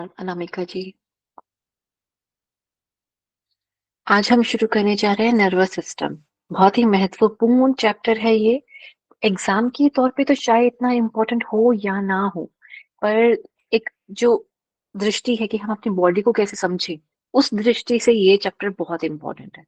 अनामिका जी। आज हम शुरू करने जा रहे हैं नर्वस सिस्टम। बहुत ही महत्वपूर्ण चैप्टर है ये। एग्जाम के तौर पे तो शायद इतना इम्पोर्टेंट हो या ना हो, पर एक जो दृष्टि है कि हम अपनी बॉडी को कैसे समझें, उस दृष्टि से ये चैप्टर बहुत इंपॉर्टेंट है।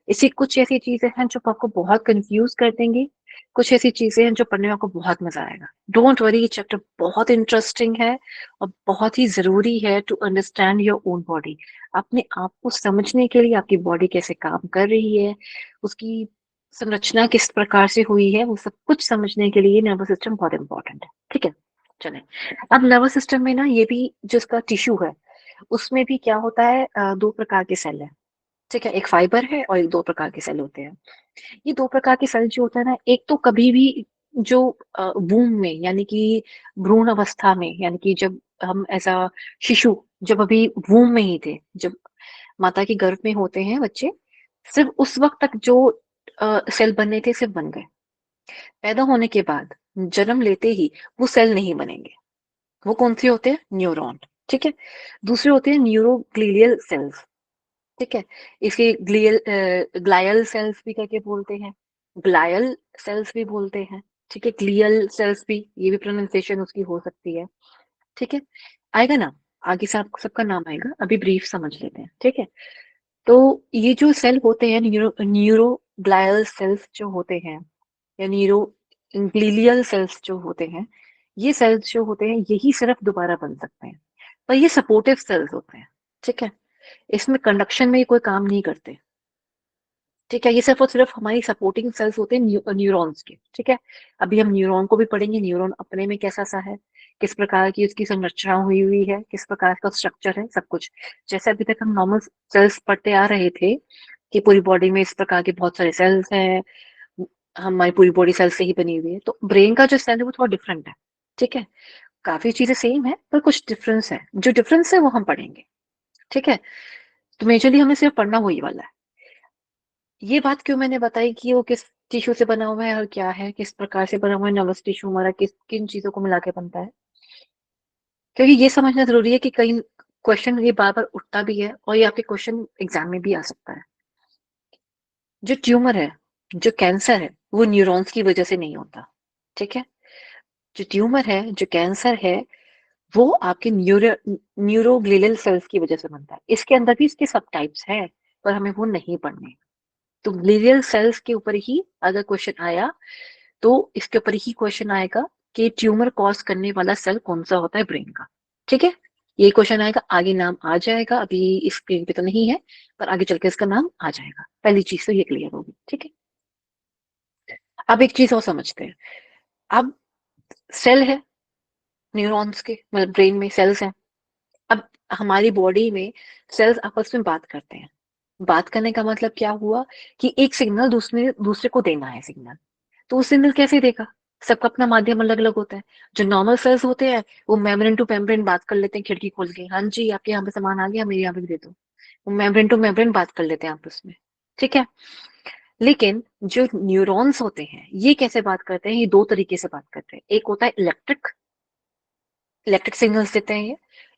इसी कुछ ऐसी चीजें हैं जो आपको बहुत कंफ्यूज कर देंगी, कुछ ऐसी चीजें हैं जो पढ़ने में आपको बहुत मजा आएगा। डोंट वरी, ये चैप्टर बहुत इंटरेस्टिंग है और बहुत ही जरूरी है to understand your own body. अपने आप को समझने के लिए, आपकी बॉडी कैसे काम कर रही है, उसकी संरचना किस प्रकार से हुई है, वो सब कुछ समझने के लिए नर्वस सिस्टम बहुत इंपॉर्टेंट है। ठीक है, चले। अब नर्वस सिस्टम में ना, ये भी जो इसका टिश्यू है, उसमें भी क्या होता है, दो प्रकार के सेल है। ठीक है, एक फाइबर है और एक दो प्रकार के सेल होते हैं। ये दो प्रकार के सेल जो होता है ना, एक तो कभी भी जो वूम में, यानी कि भ्रूण अवस्था में, यानी कि जब हम ऐसा शिशु, जब अभी वूम में ही थे, जब माता के गर्भ में होते हैं बच्चे, सिर्फ उस वक्त तक जो सेल बनने थे सिर्फ बन गए। पैदा होने के बाद जन्म लेते ही वो सेल नहीं बनेंगे। वो कौन से होते हैं? न्यूरॉन। ठीक है। दूसरे होते हैं न्यूरोग्लियल सेल्स। ठीक है। इसके ग्लायल सेल्स भी करके बोलते हैं, ग्लायल सेल्स भी बोलते हैं। ठीक है, ग्लियल सेल्स भी, ये भी प्रोनाउंसिएशन उसकी हो सकती है। ठीक है, आएगा ना, आगे से आपको सबका नाम आएगा, अभी ब्रीफ समझ लेते हैं। ठीक है, तो ये जो सेल होते हैं, न्यूरोग्लायल सेल्स जो होते हैं, या न्यूरो ग्लियल सेल्स जो होते हैं, ये सेल्स जो होते हैं यही सिर्फ दोबारा बन सकते हैं, पर ये सपोर्टिव सेल्स होते हैं। ठीक है, इसमें कंडक्शन में ये कोई काम नहीं करते। ठीक है, ये सिर्फ और सिर्फ हमारी सपोर्टिंग सेल्स होते हैं न्यूरॉन्स के। ठीक है, अभी हम न्यूरॉन को भी पढ़ेंगे, न्यूरॉन अपने में कैसा सा है, किस प्रकार की उसकी संरचना हुई हुई है, किस प्रकार का स्ट्रक्चर है, सब कुछ। जैसे अभी तक हम नॉर्मल सेल्स पढ़ते आ रहे थे कि पूरी बॉडी में इस प्रकार के बहुत सारे सेल्स हैं, हमारी पूरी बॉडी सेल से ही बनी हुई है, तो ब्रेन का जो सेल है वो थोड़ा डिफरेंट है। ठीक है, काफी चीजें सेम है पर कुछ डिफरेंस है, जो डिफरेंस है वो हम पढ़ेंगे। ठीक है, तो मेजरली हमें सिर्फ पढ़ना वही वाला है। ये बात क्यों मैंने बताई कि वो किस टिश्यू से बना हुआ है और क्या है, किस प्रकार से बना हुआ है नर्वस टिश्यू हमारा, किस किन चीजों को मिला के बनता है, क्योंकि ये समझना जरूरी है कि कई क्वेश्चन ये बार बार उठता भी है और ये आपके क्वेश्चन एग्जाम में भी आ सकता है। जो ट्यूमर है, जो कैंसर है, वो न्यूरॉन्स की वजह से नहीं होता। ठीक है, जो ट्यूमर है, जो कैंसर है, वो आपके न्यूरोग्लियल सेल्स की वजह से बनता है। इसके अंदर भी इसके सब टाइप्स हैं, पर हमें वो नहीं पढ़ने। तो ग्लियल सेल्स के ऊपर ही अगर क्वेश्चन आया, तो इसके ऊपर ही क्वेश्चन आएगा कि ट्यूमर कॉज करने वाला सेल कौन सा होता है ब्रेन का। ठीक है, ये क्वेश्चन आएगा, आगे नाम आ जाएगा, अभी इस स्क्रीन पे तो नहीं है, पर आगे चल के इसका नाम आ जाएगा। पहली चीज तो ये क्लियर होगी। ठीक है, अब एक चीज और समझते हैं। अब सेल है, न्यूरॉन्स के मतलब ब्रेन में सेल्स हैं। अब हमारी बॉडी में सेल्स आपस में बात करते हैं। बात करने का मतलब क्या हुआ कि एक सिग्नल दूसरे दूसरे को देना है सिग्नल। तो वो सिग्नल कैसे देगा? सबका अपना माध्यम अलग अलग होता है। जो नॉर्मल सेल्स होते हैं वो मेम्ब्रेन टू मेम्ब्रेन बात कर लेते हैं, खिड़की खोल के, हाँ जी आपके यहाँ पे सामान आ गया, मेरे यहाँ पे भी दे दो। वो मेम्ब्रेन टू मेम्ब्रेन बात कर लेते हैं आपस में। ठीक है, लेकिन जो न्यूरॉन्स होते हैं ये कैसे बात करते हैं? ये दो तरीके से बात करते हैं। एक होता है इलेक्ट्रिक, इलेक्ट्रिक सिग्नल्स देते हैं ये।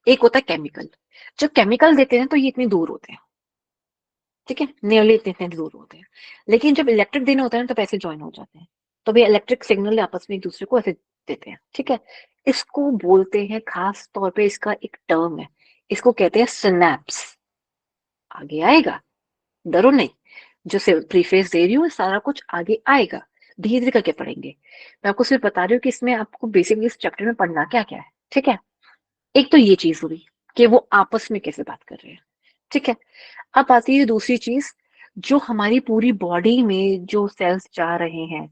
एक होता है केमिकल। जब केमिकल देते हैं तो ये इतनी दूर होते हैं। ठीक है, नियरली इतने इतने दूर होते हैं। लेकिन जब इलेक्ट्रिक देने होता है ना, तो ऐसे ज्वाइन हो जाते हैं। तो भी इलेक्ट्रिक सिग्नल आपस में एक दूसरे को ऐसे देते हैं। ठीक है, इसको बोलते हैं, खास तौर पे इसका एक टर्म है, इसको कहते हैं सिनैप्स। आगे आएगा, डरो नहीं। जो से प्रीफेस दे रही हूँ सारा कुछ आगे आएगा, धीरे धीरे करके पढ़ेंगे। मैं आपको सिर्फ बता रही हूँ कि इसमें आपको बेसिकली इस चैप्टर में पढ़ना क्या क्या है। ठीक है, एक तो ये चीज हुई कि वो आपस में कैसे बात कर रहे हैं। ठीक है, अब आती है दूसरी चीज, जो हमारी पूरी बॉडी में जो सेल्स जा रहे हैं,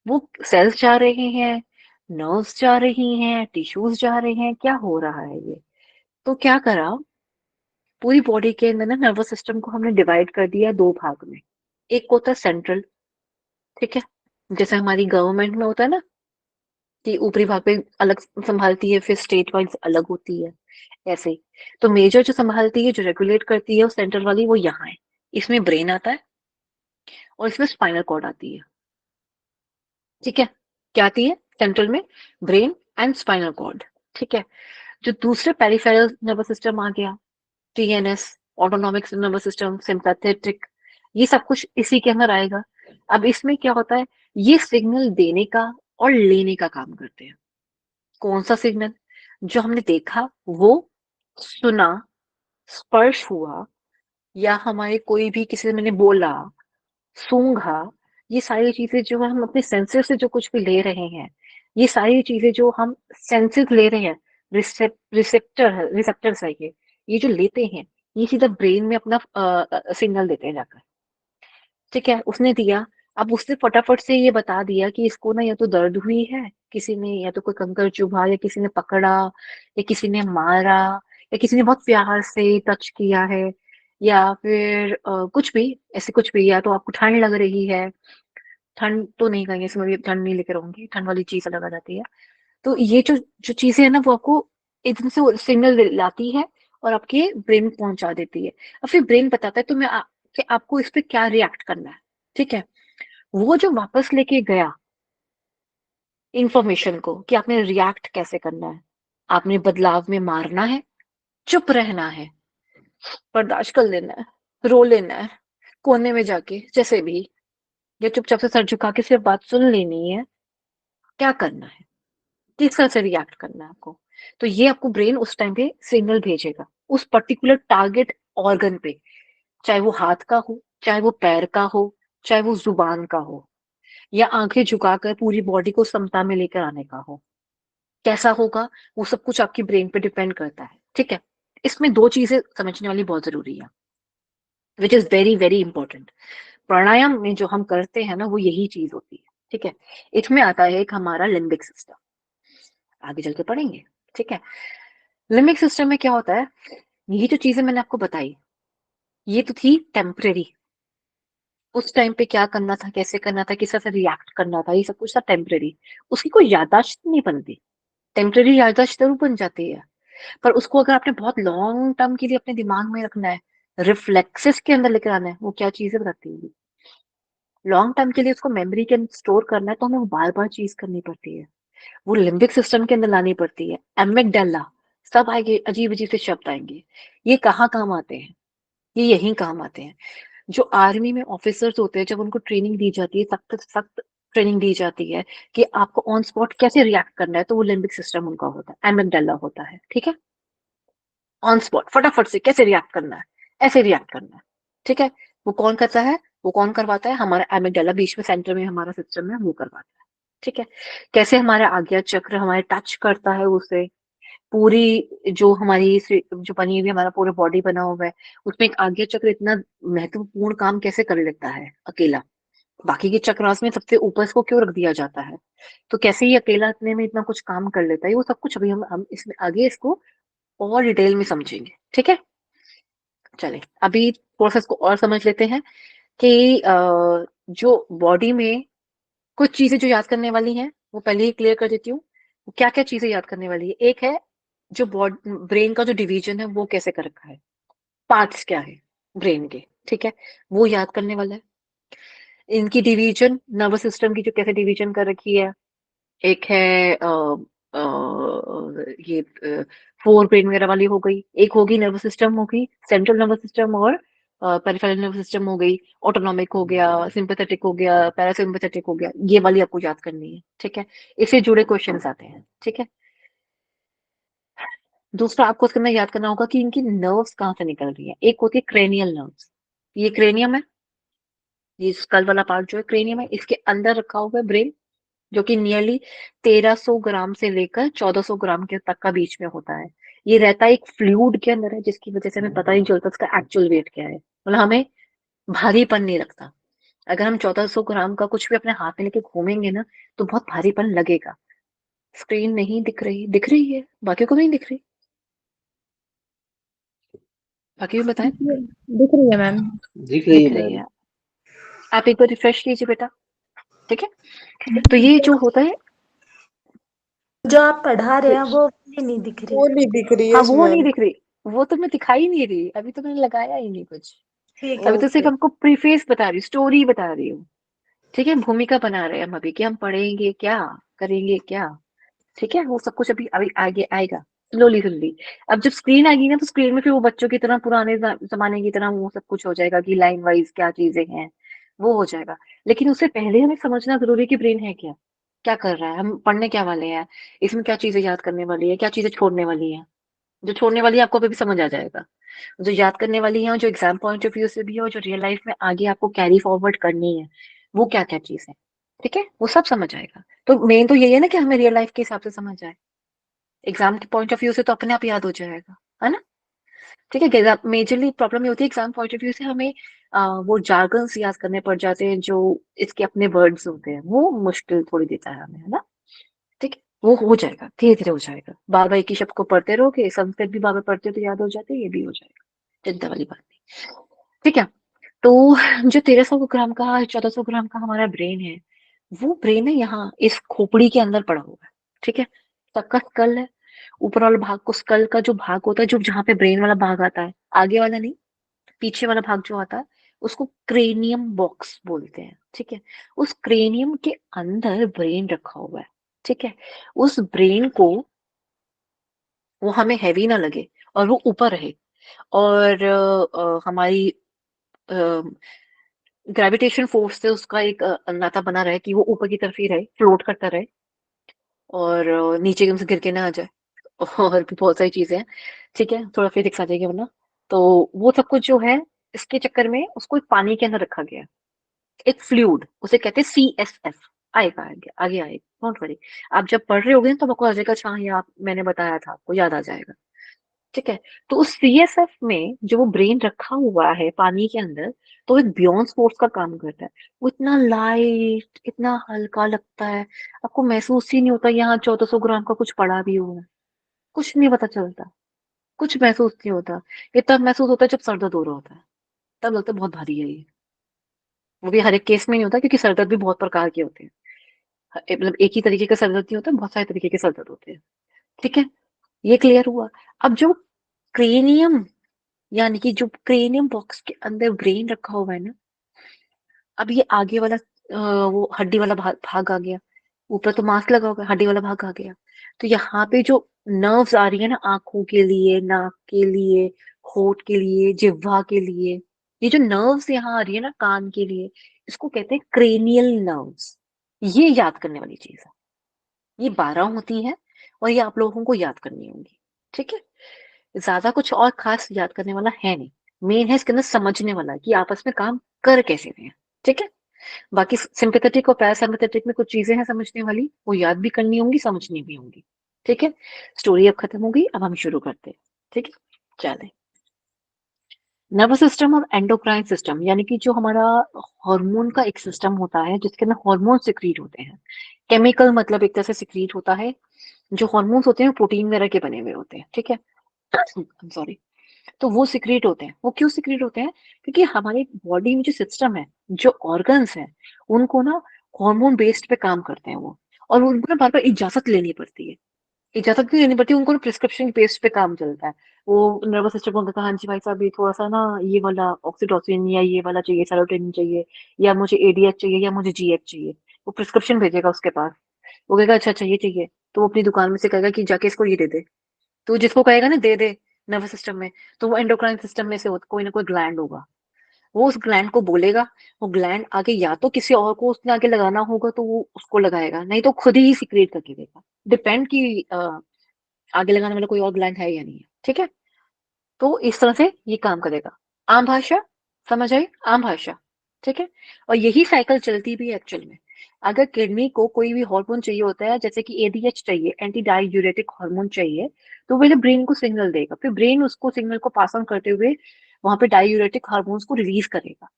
वो सेल्स जा रहे हैं, नर्व्स जा रही हैं, टिश्यूज जा रहे हैं, क्या हो रहा है ये? तो क्या करा, पूरी बॉडी के अंदर ना नर्वस सिस्टम को हमने डिवाइड कर दिया दो भाग में। एक होता है सेंट्रल। ठीक है, जैसे हमारी गवर्नमेंट में होता है ना कि ऊपरी भाग पे अलग संभालती है, फिर स्टेट वाइज अलग होती है, ऐसे ही। तो मेजर जो संभालती है, जो रेगुलेट करती है, वो सेंट्रल वाली, वो यहाँ है। इसमें ब्रेन आता है और इसमें स्पाइनल कॉर्ड आती है। ठीक है, क्या आती है सेंट्रल में? Brain and spinal cord. ठीक है, जो दूसरे पेरिफेरल नर्वस सिस्टम आ गया, TNS, autonomic nervous system, sympathetic, ये सब कुछ इसी के अंदर आएगा। अब इसमें क्या होता है, ये सिग्नल देने का और लेने का काम करते हैं। कौन सा सिग्नल? जो हमने देखा वो, सुना, स्पर्श हुआ, या हमारे कोई भी किसी ने मैंने बोला, सूंघा, ये सारी चीजें जो हम अपने सेंसेस से जो कुछ भी ले रहे हैं, ये सारी चीजें जो हम सेंसेस ले रहे हैं, रिसेप्टर्स है ये जो लेते हैं, ये सीधा ब्रेन में अपना सिग्नल देते हैं जाकर। ठीक है, उसने दिया। अब उसने फटाफट से ये बता दिया कि इसको ना या तो दर्द हुई है, किसी ने या तो कोई कंकर चुभा, या किसी ने पकड़ा, या किसी ने मारा, या किसी ने बहुत प्यार से टच किया है, या फिर कुछ भी, ऐसे कुछ भी, या तो आपको ठंड लग रही है। ठंड तो नहीं कहेंगे, इसमें भी ठंड नहीं लेकर रहूंगी, ठंड वाली चीज अलग आ जाती है। तो ये जो जो चीजें है ना, वो आपको एकदम से सिग्नल लाती है और आपके ब्रेन में पहुंचा देती है। और फिर ब्रेन बताता है तुम्हें कि आपको इस पे क्या रिएक्ट करना है। ठीक है, वो जो वापस लेके गया इंफॉर्मेशन को कि आपने रिएक्ट कैसे करना है, आपने बदलाव में मारना है, चुप रहना है, बर्दाश्त कर लेना है, रो लेना है कोने में जाके जैसे भी, या चुपचाप से सर झुका के सिर्फ बात सुन लेनी है, क्या करना है, किस तरह से रिएक्ट करना है आपको। तो ये आपको ब्रेन उस टाइम पे सिग्नल भेजेगा उस पर्टिकुलर टारगेट ऑर्गन पे, चाहे वो हाथ का हो, चाहे वो पैर का हो, चाहे वो जुबान का हो, या आंखें झुकाकर पूरी बॉडी को समता में लेकर आने का हो। कैसा होगा, वो सब कुछ आपकी ब्रेन पे डिपेंड करता है। ठीक है, इसमें दो चीजें समझने वाली बहुत जरूरी है, which is very very important. Pranayama में जो हम करते हैं ना, वो यही चीज होती है। ठीक है, इसमें आता है एक हमारा लिम्बिक सिस्टम, आगे चल के पढ़ेंगे। ठीक है, लिम्बिक सिस्टम में क्या होता है, ये जो चीजें मैंने आपको बताई, ये तो थी टेम्परेरी। उस टाइम पे क्या करना था, कैसे करना था, किस तरह से रिएक्ट करना था, ये सब कुछ था टेम्परेरी। उसकी कोई याददाश्त नहीं बनती। टेम्परेरी याददाश्त जरूर बन जाती है, पर उसको अगर आपने बहुत लॉन्ग टर्म के लिए अपने दिमाग में रखना है, रिफ्लेक्सेस के अंदर लेकर आना है, वो क्या चीजें बताती है। लॉन्ग टर्म के लिए उसको मेमोरी के अंदर स्टोर करना है, तो हमें बार बार चीज करनी पड़ती है, वो लिम्बिक सिस्टम के अंदर लानी पड़ती है। एमिगडाला, सब आएंगे, अजीब अजीब से शब्द आएंगे। ये कहाँ काम आते हैं, ये यहीं काम आते हैं। जो आर्मी में ऑफिसर्स होते हैं, जब उनको ट्रेनिंग दी जाती है, सख्त सख्त ट्रेनिंग दी जाती है कि आपको ऑन स्पॉट कैसे रिएक्ट करना है, तो वो लिम्बिक सिस्टम उनका होता है, एमिगडाला होता है। ठीक है, ऑन स्पॉट फटाफट से कैसे रिएक्ट करना है, ऐसे रिएक्ट करना है। ठीक है, वो कौन करता है, वो कौन करवाता है, हमारा एमिगडाला बीच में सेंटर में हमारा सिस्टम है, वो करवाता है। ठीक है, कैसे हमारा आज्ञा चक्र हमारे टच करता है उसे, पूरी जो हमारी जो बनी हुई हमारा पूरा बॉडी बना हुआ है, उसमें एक आज्ञा चक्र इतना महत्वपूर्ण काम कैसे कर लेता है अकेला, बाकी के चक्रास में सबसे ऊपर इसको क्यों रख दिया जाता है, तो कैसे ये अकेला इतने में इतना कुछ काम कर लेता है, वो सब कुछ अभी हम इसमें आगे इसको और डिटेल में समझेंगे। ठीक है, चले अभी प्रोसेस को और समझ लेते हैं कि जो बॉडी में कुछ चीजें जो याद करने वाली हैं, वो पहले ही क्लियर कर देती हूँ। क्या क्या चीजें याद करने वाली है, एक है जो ब्रेन का जो डिवीजन है वो कैसे कर रखा है, पार्ट्स क्या है ब्रेन के। ठीक है, वो याद करने वाला है। इनकी डिवीजन, नर्वस सिस्टम की जो कैसे डिवीजन कर रखी है, एक है ये फोर ब्रेन वगैरह वाली हो गई, एक होगी नर्वस सिस्टम होगी, सेंट्रल नर्वस सिस्टम, और पेरिफेरल नर्वस सिस्टम हो गई, ऑटोनॉमिक हो गया, सिंपैथेटिक हो गया, पैरासिम्पैथेटिक हो गया, ये वाली आपको याद करनी है। ठीक है, इससे जुड़े क्वेश्चंस आते हैं। ठीक है, दूसरा आपको उसके अंदर याद करना होगा कि इनकी नर्व्स कहाँ से निकल रही है। एक होती है क्रेनियल नर्व्स, ये क्रेनियम है, ये स्कल वाला पार्ट जो है क्रेनियम है, इसके अंदर रखा हुआ है ब्रेन, जो कि नियरली 1300 ग्राम से लेकर 1400 ग्राम के तक का बीच में होता है। ये रहता है एक फ्लूइड के अंदर है, जिसकी वजह से हमें पता नहीं चलता उसका एक्चुअल वेट क्या है, मतलब हमें भारीपन नहीं लगता। अगर हम 1400 ग्राम का कुछ भी अपने हाथ में लेके घूमेंगे ना, तो बहुत भारीपन लगेगा। स्क्रीन नहीं दिख रही, दिख रही है, बाकी को नहीं दिख रही, बाकी भी बताएं। दिख रही है मैम। दिख रही दिख है रही मैम। है, आप एक बार रिफ्रेश कीजिए बेटा। ठीक है, तो ये जो होता है, जो आप पढ़ा रहे हैं वो मुझे नहीं दिख रही। वो नहीं दिख रही है हाँ वो नहीं मैम। दिख रही, वो तो मैं दिखाई नहीं रही, अभी तो मैंने लगाया ही नहीं कुछ। ठीक है, अभी तो सिर्फ ओके। हमको प्रीफेस बता रही हूँ, स्टोरी बता रही हूँ। ठीक है, भूमिका बना रहे हैं हम अभी कि हम पढ़ेंगे क्या, करेंगे क्या। ठीक है, वो सब कुछ अभी अभी आगे आएगा। Slowly slowly. अब जब स्क्रीन आएगी ना, तो स्क्रीन में फिर वो बच्चों की तरह, पुराने जमाने की तरह वो सब कुछ हो जाएगा कि लाइन वाइज क्या चीजें हैं, वो हो जाएगा। लेकिन उससे पहले हमें समझना जरूरी है कि ब्रेन है क्या, क्या कर रहा है, हम पढ़ने क्या वाले हैं, इसमें क्या चीजें याद करने वाली है, क्या चीजें छोड़ने वाली है। जो छोड़ने वाली है आपको अभी भी समझ आ जाएगा, जो याद करने वाली है, और जो एग्जाम पॉइंट ऑफ व्यू से भी है, और जो रियल लाइफ में आगे आपको कैरी फॉरवर्ड करनी है, वो क्या क्या चीज है। ठीक है, वो सब समझ आएगा। तो मेन तो यही है ना कि हमें रियल लाइफ के हिसाब से समझ आए। एग्जाम के पॉइंट ऑफ व्यू से तो अपने आप याद हो जाएगा, है ना। ठीक है, मेजरली प्रॉब्लम ये होती है एग्जाम पॉइंट ऑफ व्यू से, हमें वो जार्गन्स याद करने पड़ जाते हैं, जो इसके अपने वर्ड्स होते हैं, वो मुश्किल थोड़ी देता है हमें, है ना। ठीक है, वो हो जाएगा, धीरे धीरे हो जाएगा। बार बार एक ही शब्द को पढ़ते रहोगे, संस्कृत भी बार बार पढ़ते हो तो याद हो जाते हैं, ये भी हो जाएगा, चिंता वाली बात नहीं। ठीक है। तो जो 1300 ग्राम का, 1400 ग्राम का हमारा ब्रेन है, वो ब्रेन है यहाँ इस खोपड़ी के अंदर पड़ा हुआ है। ठीक है, सबका स्कल है, ऊपर वाला भाग को, स्कल का जो भाग होता है, जो जहाँ पे ब्रेन वाला भाग आता है, आगे वाला नहीं, पीछे वाला भाग जो आता है, उसको क्रेनियम बॉक्स बोलते हैं। ठीक है, उस क्रेनियम के अंदर ब्रेन रखा हुआ है। ठीक है, उस ब्रेन को, वो हमें हैवी ना लगे, और वो ऊपर रहे, और हमारी ग्रेविटेशन फोर्स से उसका एक नाता बना रहे, कि वो ऊपर की तरफ ही रहे, फ्लोट करता रहे, और नीचे एकदम से गिर के ना आ जाए। और भी बहुत सारी चीजें हैं। ठीक है, थोड़ा फिजिक्स आ जाएगी वरना। तो वो सब कुछ जो है, इसके चक्कर में उसको एक पानी के अंदर रखा गया है, एक फ्लूइड, उसे कहते हैं CSF। आएगा आगे आगे आएगा, डोंट वरी। आप जब पढ़ रहे होगे ना, तो आपको आ जाएगा, अच्छा हाँ, ये आप, मैंने बताया था, आपको याद आ जाएगा। ठीक है, तो उस CSF में जो वो ब्रेन रखा हुआ है पानी के अंदर, तो एक बियॉन्ड फोर्स का काम करता है। वो इतना लाइट, इतना हल्का लगता है, आपको महसूस ही नहीं होता यहाँ 1400 ग्राम का कुछ पड़ा भी हुआ है। कुछ नहीं पता चलता, कुछ महसूस नहीं होता। ये तब महसूस होता है जब सर दर्द हो रहा होता है, तब लगता है बहुत भारी है ये। वो भी हर एक केस में नहीं होता, क्योंकि सर दर्द भी बहुत प्रकार के होते हैं। मतलब एक ही तरीके का सर दर्द नहीं होता, बहुत सारे तरीके के सर दर्द होते हैं। ठीक है, ये क्लियर हुआ। अब जो क्रेनियम, यानी कि जो क्रेनियम बॉक्स के अंदर ब्रेन रखा हुआ है ना, अब ये आगे वाला वो हड्डी वाला भाग आ गया। ऊपर तो मांस लगा होगा, हड्डी वाला भाग आ गया। तो यहाँ पे जो नर्व्स आ रही है ना, आंखों के लिए, नाक के लिए, होठ के लिए, जिह्वा के लिए, ये जो नर्व्स यहाँ आ रही है ना कान के लिए, इसको कहते हैं क्रेनियल नर्व्स। ये याद करने वाली चीज है। ये 12 होती हैं, और ये आप लोगों को याद करनी होंगी। ठीक है, ज्यादा कुछ और खास याद करने वाला है नहीं। मेन है इसके अंदर समझने वाला, कि आपस में काम कर कैसे रहे हैं। ठीक है, बाकी सिंपैथेटिक और पैरासिम्पैथेटिक में कुछ चीजें हैं समझने वाली, वो याद भी करनी होंगी, समझनी भी होंगी। ठीक है, स्टोरी अब खत्म हो गई, अब हम शुरू करते हैं। ठीक है, चले। नर्वस सिस्टम और एंडोक्राइन सिस्टम, यानी कि जो हमारा हार्मोन का एक सिस्टम होता है, जिसके अंदर हार्मोन सिक्रीट होते हैं। केमिकल मतलब एक तरह से सिक्रीट होता है। जो हार्मोन्स होते हैं प्रोटीन वगैरह के बने हुए होते हैं। ठीक है, सॉरी। तो वो सिक्रीट होते हैं। वो क्यों सिक्रीट होते हैं? क्योंकि हमारी बॉडी में जो सिस्टम है, जो ऑर्गन्स हैं, उनको ना हार्मोन बेस्ड पे काम करते हैं वो। और उनको ना बार बार इजाजत लेनी पड़ती है। इजाजत नहीं लेनी पड़ती, उनको ना प्रिस्क्रिप्शन बेस्ड पे काम चलता है। वो नर्वस सिस्टम को कहता है, हाँ जी भाई साहब, ये थोड़ा सा ना, ये वाला ऑक्सीटोसिन या ये वाला चाहिए, सेरोटोनिन चाहिए, या मुझे ADH चाहिए, या मुझे GH चाहिए। वो प्रिस्क्रिप्शन भेजेगा उसके पास। वो कहेगा अच्छा अच्छा ये चाहिए, तो वो अपनी दुकान में से कहेगा कि जाके इसको ये दे दे। तो जिसको कहेगा ना दे दे, नर्वस सिस्टम में, तो वो एंडोक्राइन सिस्टम में से कोई ना कोई ग्लैंड होगा। वो उस ग्लैंड को बोलेगा। वो ग्लैंड आगे या तो किसी और को उसने आगे लगाना होगा, तो वो उसको लगाएगा, नहीं तो खुद ही सीक्रेट करके देगा। डिपेंड कि आगे लगाने वाला कोई और ग्लैंड है या नहीं है। ठीक है, तो इस तरह से ये काम करेगा। आम भाषा समझ आई, आम भाषा। ठीक है, और यही साइकिल चलती भी है एक्चुअल में। अगर किडनी को कोई भी हार्मोन चाहिए होता है, जैसे कि ADH चाहिए, एंटी डाययूरेटिक हार्मोन चाहिए, तो पहले ब्रेन को सिग्नल देगा, फिर ब्रेन उसको सिग्नल को पास ऑन करते हुए वहां पे डाययूरेटिक हार्मोन्स को रिलीज करेगा।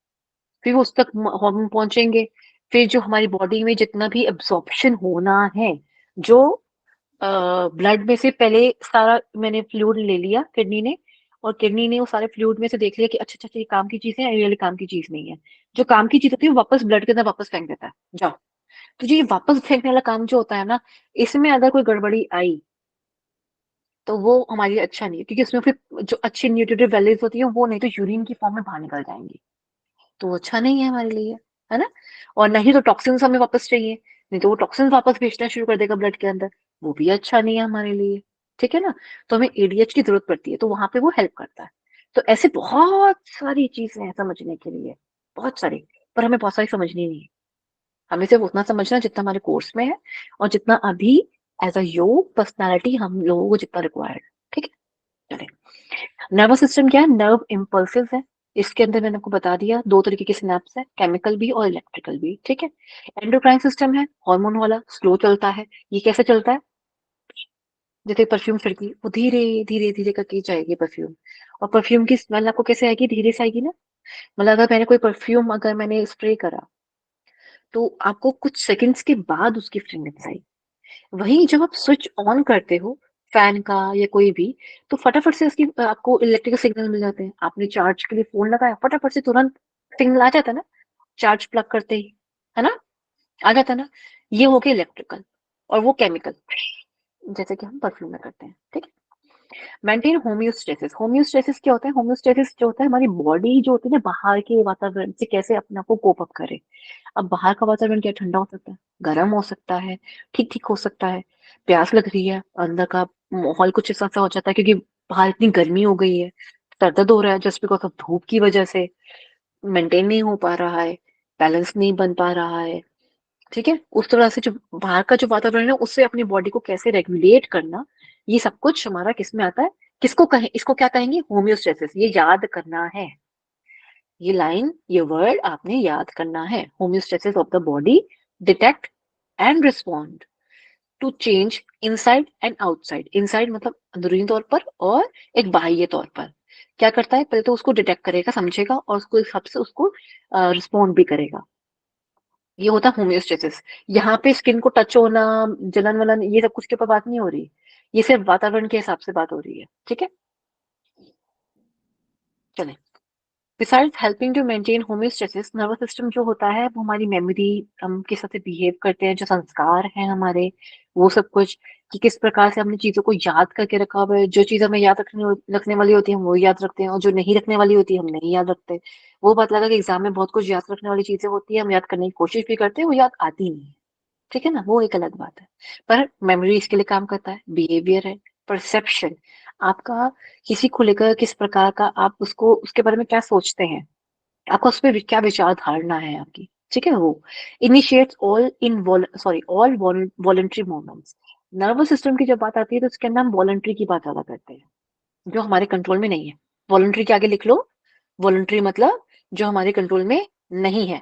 फिर वो उस तक हार्मोन पहुंचेंगे। फिर जो हमारी बॉडी में जितना भी एब्जॉर्प्शन होना है, जो ब्लड में से पहले सारा मैंने फ्लूइड ले लिया किडनी ने, और किडनी ने वो सारे फ्लूइड में से देख लिया कि अच्छा अच्छा अच्छा, ये काम की चीज है, ये वाली काम की चीज नहीं है। जो काम की चीज होती है वो वापस ब्लड के अंदर वापस फेंक देता है, जाओ। तो ये वापस फेंकने वाला काम जो होता है ना, इसमें अगर कोई गड़बड़ी आई, तो वो हमारे लिए अच्छा नहीं है, क्योंकि उसमें फिर जो अच्छी न्यूट्रिटिव वैल्यूज होती है, वो नहीं तो यूरिन की फॉर्म में बाहर निकल जाएंगी। तो वो अच्छा नहीं है हमारे लिए, है ना। और नहीं तो टॉक्सिन्स हमें वापस चाहिए, नहीं तो वो टॉक्सिन्स वापस भेजना शुरू कर देगा ब्लड के अंदर, वो भी अच्छा नहीं है हमारे लिए। ठीक है ना? तो हमें एडीएच की ज़रूरत पड़ती है, तो वहाँ पे वो हेल्प करता है। तो ऐसे बहुत सारी चीज़ें हैं समझने के लिए, बहुत सारी, पर हमें बहुत सारी समझनी नहीं है। हमें सिर्फ उतना समझना है जितना हमारे कोर्स में है और जितना अभी एज़ अ योग पर्सनैलिटी हम लोगों को जितना रिक्वायर्ड है, ठीक है? चलिए, नर्वस सिस्टम क्या है? नर्व इम्पल्सेस है। इसके अंदर मैंने आपको बता दिया 2 तरीके के सिनेप्स है, केमिकल भी और इलेक्ट्रिकल भी, ठीक है? एंडोक्राइन सिस्टम है, हार्मोन वाला, स्लो चलता है। ये कैसे चलता है? जैसे परफ्यूम छिड़की, वो धीरे, धीरे, धीरे करके जाएगी परफ्यूम, और परफ्यूम की स्मेल आपको कैसे आएगी? धीरे से आएगी ना। मतलब अगर मैंने कोई परफ्यूम अगर मैंने स्प्रे करा, तो आपको कुछ सेकंड्स के बाद उसकी फ्रेग्रेंस आई। वहीं जब आप स्विच ऑन करते हो फैन का या कोई भी, तो फटाफट से उसकी आपको इलेक्ट्रिकल सिग्नल मिल जाते हैं। आपने चार्ज के लिए फोन लगाया, फटाफट से तुरंत सिग्नल आ जाता है ना, चार्ज प्लग करते ही, है ना? आ जाता है ना? ये हो गया इलेक्ट्रिकल, और वो केमिकल, जैसे कि हम परफ्यूम में करते हैं, ठीक है? Maintain homeostasis. होम्योस्टेसिस क्या होता है? होम्योस्टेसिस जो होता है, हमारी बॉडी जो होती है ना, बाहर के वातावरण से कैसे अपने आप को कोप अप करे। अब बाहर का वातावरण क्या ठंडा हो सकता है, गर्म हो सकता है, ठीक ठीक हो सकता है। प्यास लग रही है, अंदर का माहौल कुछ ऐसा सा हो जाता है क्योंकि बाहर इतनी गर्मी हो गई है, सर दर्द हो रहा है जस्ट बिकॉज ऑफ धूप की वजह से, मेंटेन नहीं हो पा रहा है, बैलेंस नहीं बन पा रहा है, ठीक है? उस तरह से जो बाहर का जो वातावरण है उससे अपनी बॉडी को कैसे रेगुलेट करना, ये सब कुछ हमारा किस में आता है? किसको कहें, इसको क्या कहेंगे? होम्योस्टेसिस। ये याद करना है, ये लाइन, ये वर्ड आपने याद करना है। Homeostasis of the body detect and respond to change inside and outside. Inside मतलब अंदरूनी तौर पर, और एक बाह्य तौर पर। क्या करता है? पहले तो उसको डिटेक्ट करेगा, समझेगा, और उसको हिसाब से उसको रिस्पॉन्ड भी करेगा। ये होता है होम्योस्टेसिस। यहाँ पे स्किन को टच होना, जलन वलन, ये सब कुछ के ऊपर बात नहीं हो रही। ये सिर्फ वातावरण के हिसाब से बात हो रही है, ठीक है? चले, besides helping to maintain homeostasis, nervous system जो होता है वो हमारी मेमोरी, हम किस तरह से बिहेव करते हैं, जो संस्कार हैं हमारे, वो सब कुछ, कि किस प्रकार से हमने चीजों को याद करके रखा हुआ है। जो चीज हमें याद रखने वाली होती है हम वो याद रखते हैं, और जो नहीं रखने वाली होती है हम नहीं याद रखते। वो बात लगा कि एग्जाम में बहुत कुछ याद रखने वाली चीजें होती है, हम याद करने की कोशिश भी करते हैं, वो याद आती नहीं है, ठीक है ना? वो एक अलग बात है। पर मेमोरी इसके लिए काम करता है, बिहेवियर है, परसेप्शन, आपका किसी को लेकर किस प्रकार का आप उसको, उसके बारे में क्या सोचते हैं, आपका उस पर क्या विचार धारणा है आपकी, ठीक है? वो initiates all in sorry all voluntary movements. Nervous system की जब बात आती है तो उसके अंदर हम वॉलंटरी की बात ज्यादा करते हैं, जो हमारे कंट्रोल में नहीं है। वॉलंटरी के आगे लिख लो, वॉलंटरी मतलब जो हमारे कंट्रोल में नहीं है,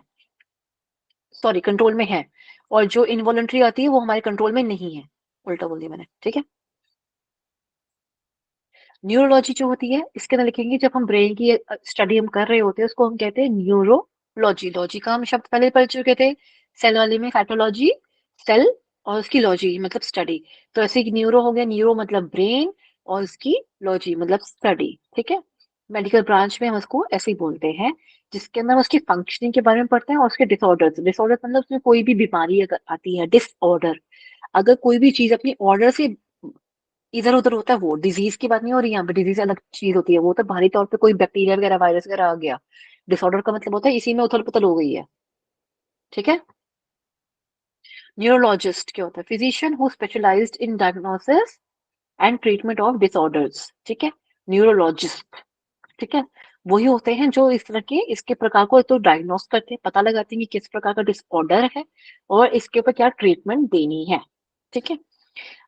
सॉरी कंट्रोल में है, और जो इनवॉलंटरी आती है वो हमारे कंट्रोल में नहीं है। उल्टा बोल दिया मैंने, ठीक है? न्यूरोलॉजी जो होती है इसके अंदर लिखेंगे, जब हम ब्रेन की स्टडी हम कर रहे होते हैं उसको हम कहते हैं न्यूरोलॉजी। लॉजी का हम शब्द पहले पढ़ चुके थे, सेल वाले में फैटोलॉजी, सेल, और उसकी लॉजी मतलब स्टडी। तो ऐसे ही न्यूरो हो गया, न्यूरो मतलब ब्रेन, और उसकी लॉजी मतलब स्टडी, ठीक है? मेडिकल ब्रांच में हम उसको ऐसे ही बोलते हैं, जिसके अंदर हम उसकी फंक्शनिंग के बारे में पढ़ते हैं और उसके डिसऑर्डर्स। डिसऑर्डर मतलब उसमें कोई भी बीमारी अगर आती है, डिसऑर्डर, अगर कोई भी चीज अपनी ऑर्डर से इधर उधर होता है, वो डिजीज की बात नहीं हो रही यहाँ पे। डिजीज अलग चीज होती है, वो तो बाहरी तौर पे कोई बैक्टीरिया वगैरह, वायरस वगैरह आ गया। डिसऑर्डर का मतलब होता है इसी में उथल पुथल हो गई है, ठीक है? न्यूरोलॉजिस्ट क्या होता है? Physician who specialized in diagnosis and treatment of disorders, ठीक है? न्यूरोलॉजिस्ट, ठीक है? वही होते हैं जो इस तरह के इसके प्रकार को तो डायग्नोस करते हैं, पता लगाते हैं कि किस प्रकार का डिसऑर्डर है और इसके ऊपर क्या ट्रीटमेंट देनी है, ठीक है?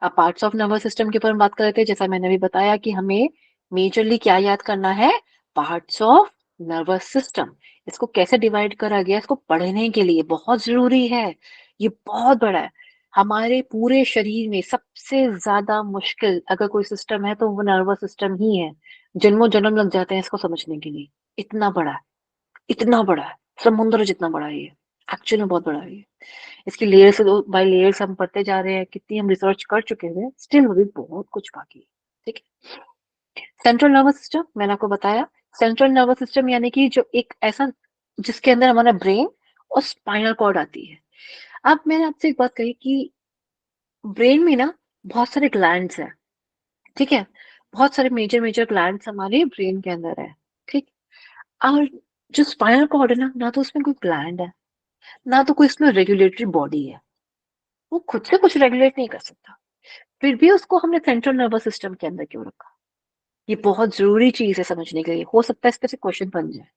अब पार्ट्स ऑफ नर्वस सिस्टम के ऊपर हम बात कर रहे थे, जैसा मैंने अभी बताया कि हमें मेजरली क्या याद करना है? Parts of nervous system. इसको कैसे डिवाइड करा गया, इसको पढ़ने के लिए बहुत जरूरी है, ये बहुत बड़ा है। हमारे पूरे शरीर में सबसे ज्यादा मुश्किल अगर कोई सिस्टम है तो वो नर्वस सिस्टम ही है। जन्मों जन्म लग जाते हैं इसको समझने के लिए, इतना बड़ा है, इतना बड़ा है, समुद्र जितना बड़ा है ये, एक्चुअली में बहुत बड़ा है ये। इसकी लेयर्स बाय लेयर्स हम पढ़ते जा रहे हैं, कितनी हम रिसर्च कर चुके हैं, स्टिल अभी बहुत कुछ बाकी है, ठीक है? सेंट्रल नर्वस सिस्टम मैंने आपको बताया। सेंट्रल नर्वस सिस्टम यानी कि जो एक ऐसा, जिसके अंदर हमारा ब्रेन और स्पाइनल कॉर्ड आती है। अब मैंने आपसे एक बात कही कि ब्रेन में ना बहुत सारे ग्लैंड्स हैं, ठीक है? बहुत सारे मेजर मेजर ग्लैंड्स हमारे ब्रेन के अंदर है, ठीक? और जो स्पाइनल कॉर्ड है ना तो उसमें कोई ग्लैंड है, ना तो कोई इसमें रेगुलेटरी बॉडी है, वो खुद से कुछ रेगुलेट नहीं कर सकता। फिर भी उसको हमने सेंट्रल नर्वस सिस्टम के अंदर क्यों रखा? ये बहुत जरूरी चीज है समझने के लिए, हो सकता है इस पे से क्वेश्चन बन जाए।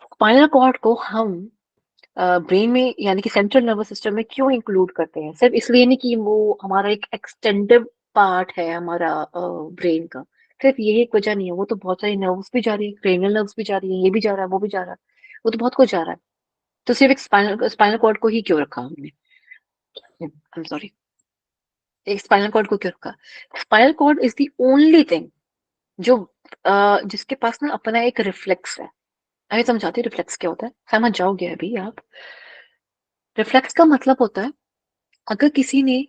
स्पाइनल कॉर्ड को हम ब्रेन में यानी कि सेंट्रल नर्वस सिस्टम में क्यों इंक्लूड करते हैं? सिर्फ इसलिए नहीं कि वो हमारा एक एक्सटेंडेड पार्ट है हमारा ब्रेन का, सिर्फ यही एक वजह नहीं है। वो तो बहुत सारी नर्व्स भी जा रही है, क्रेनियल नर्व्स भी जा रही है, ये भी जा रहा है, वो भी जा रहा है, वो तो बहुत कुछ जा रहा है। तो सिर्फ एक स्पाइनल स्पाइनल कॉर्ड को ही क्यों रखा हमने? आई एम सॉरी, एक स्पाइनल कॉर्ड को क्यों रखा? Spinal cord is the only thing जो जिसके पास ना अपना एक रिफ्लेक्स है। अभी समझाती हूँ रिफ्लेक्स क्या होता है, समझ जाओगे अभी आप। रिफ्लेक्स का मतलब होता है, अगर किसी ने,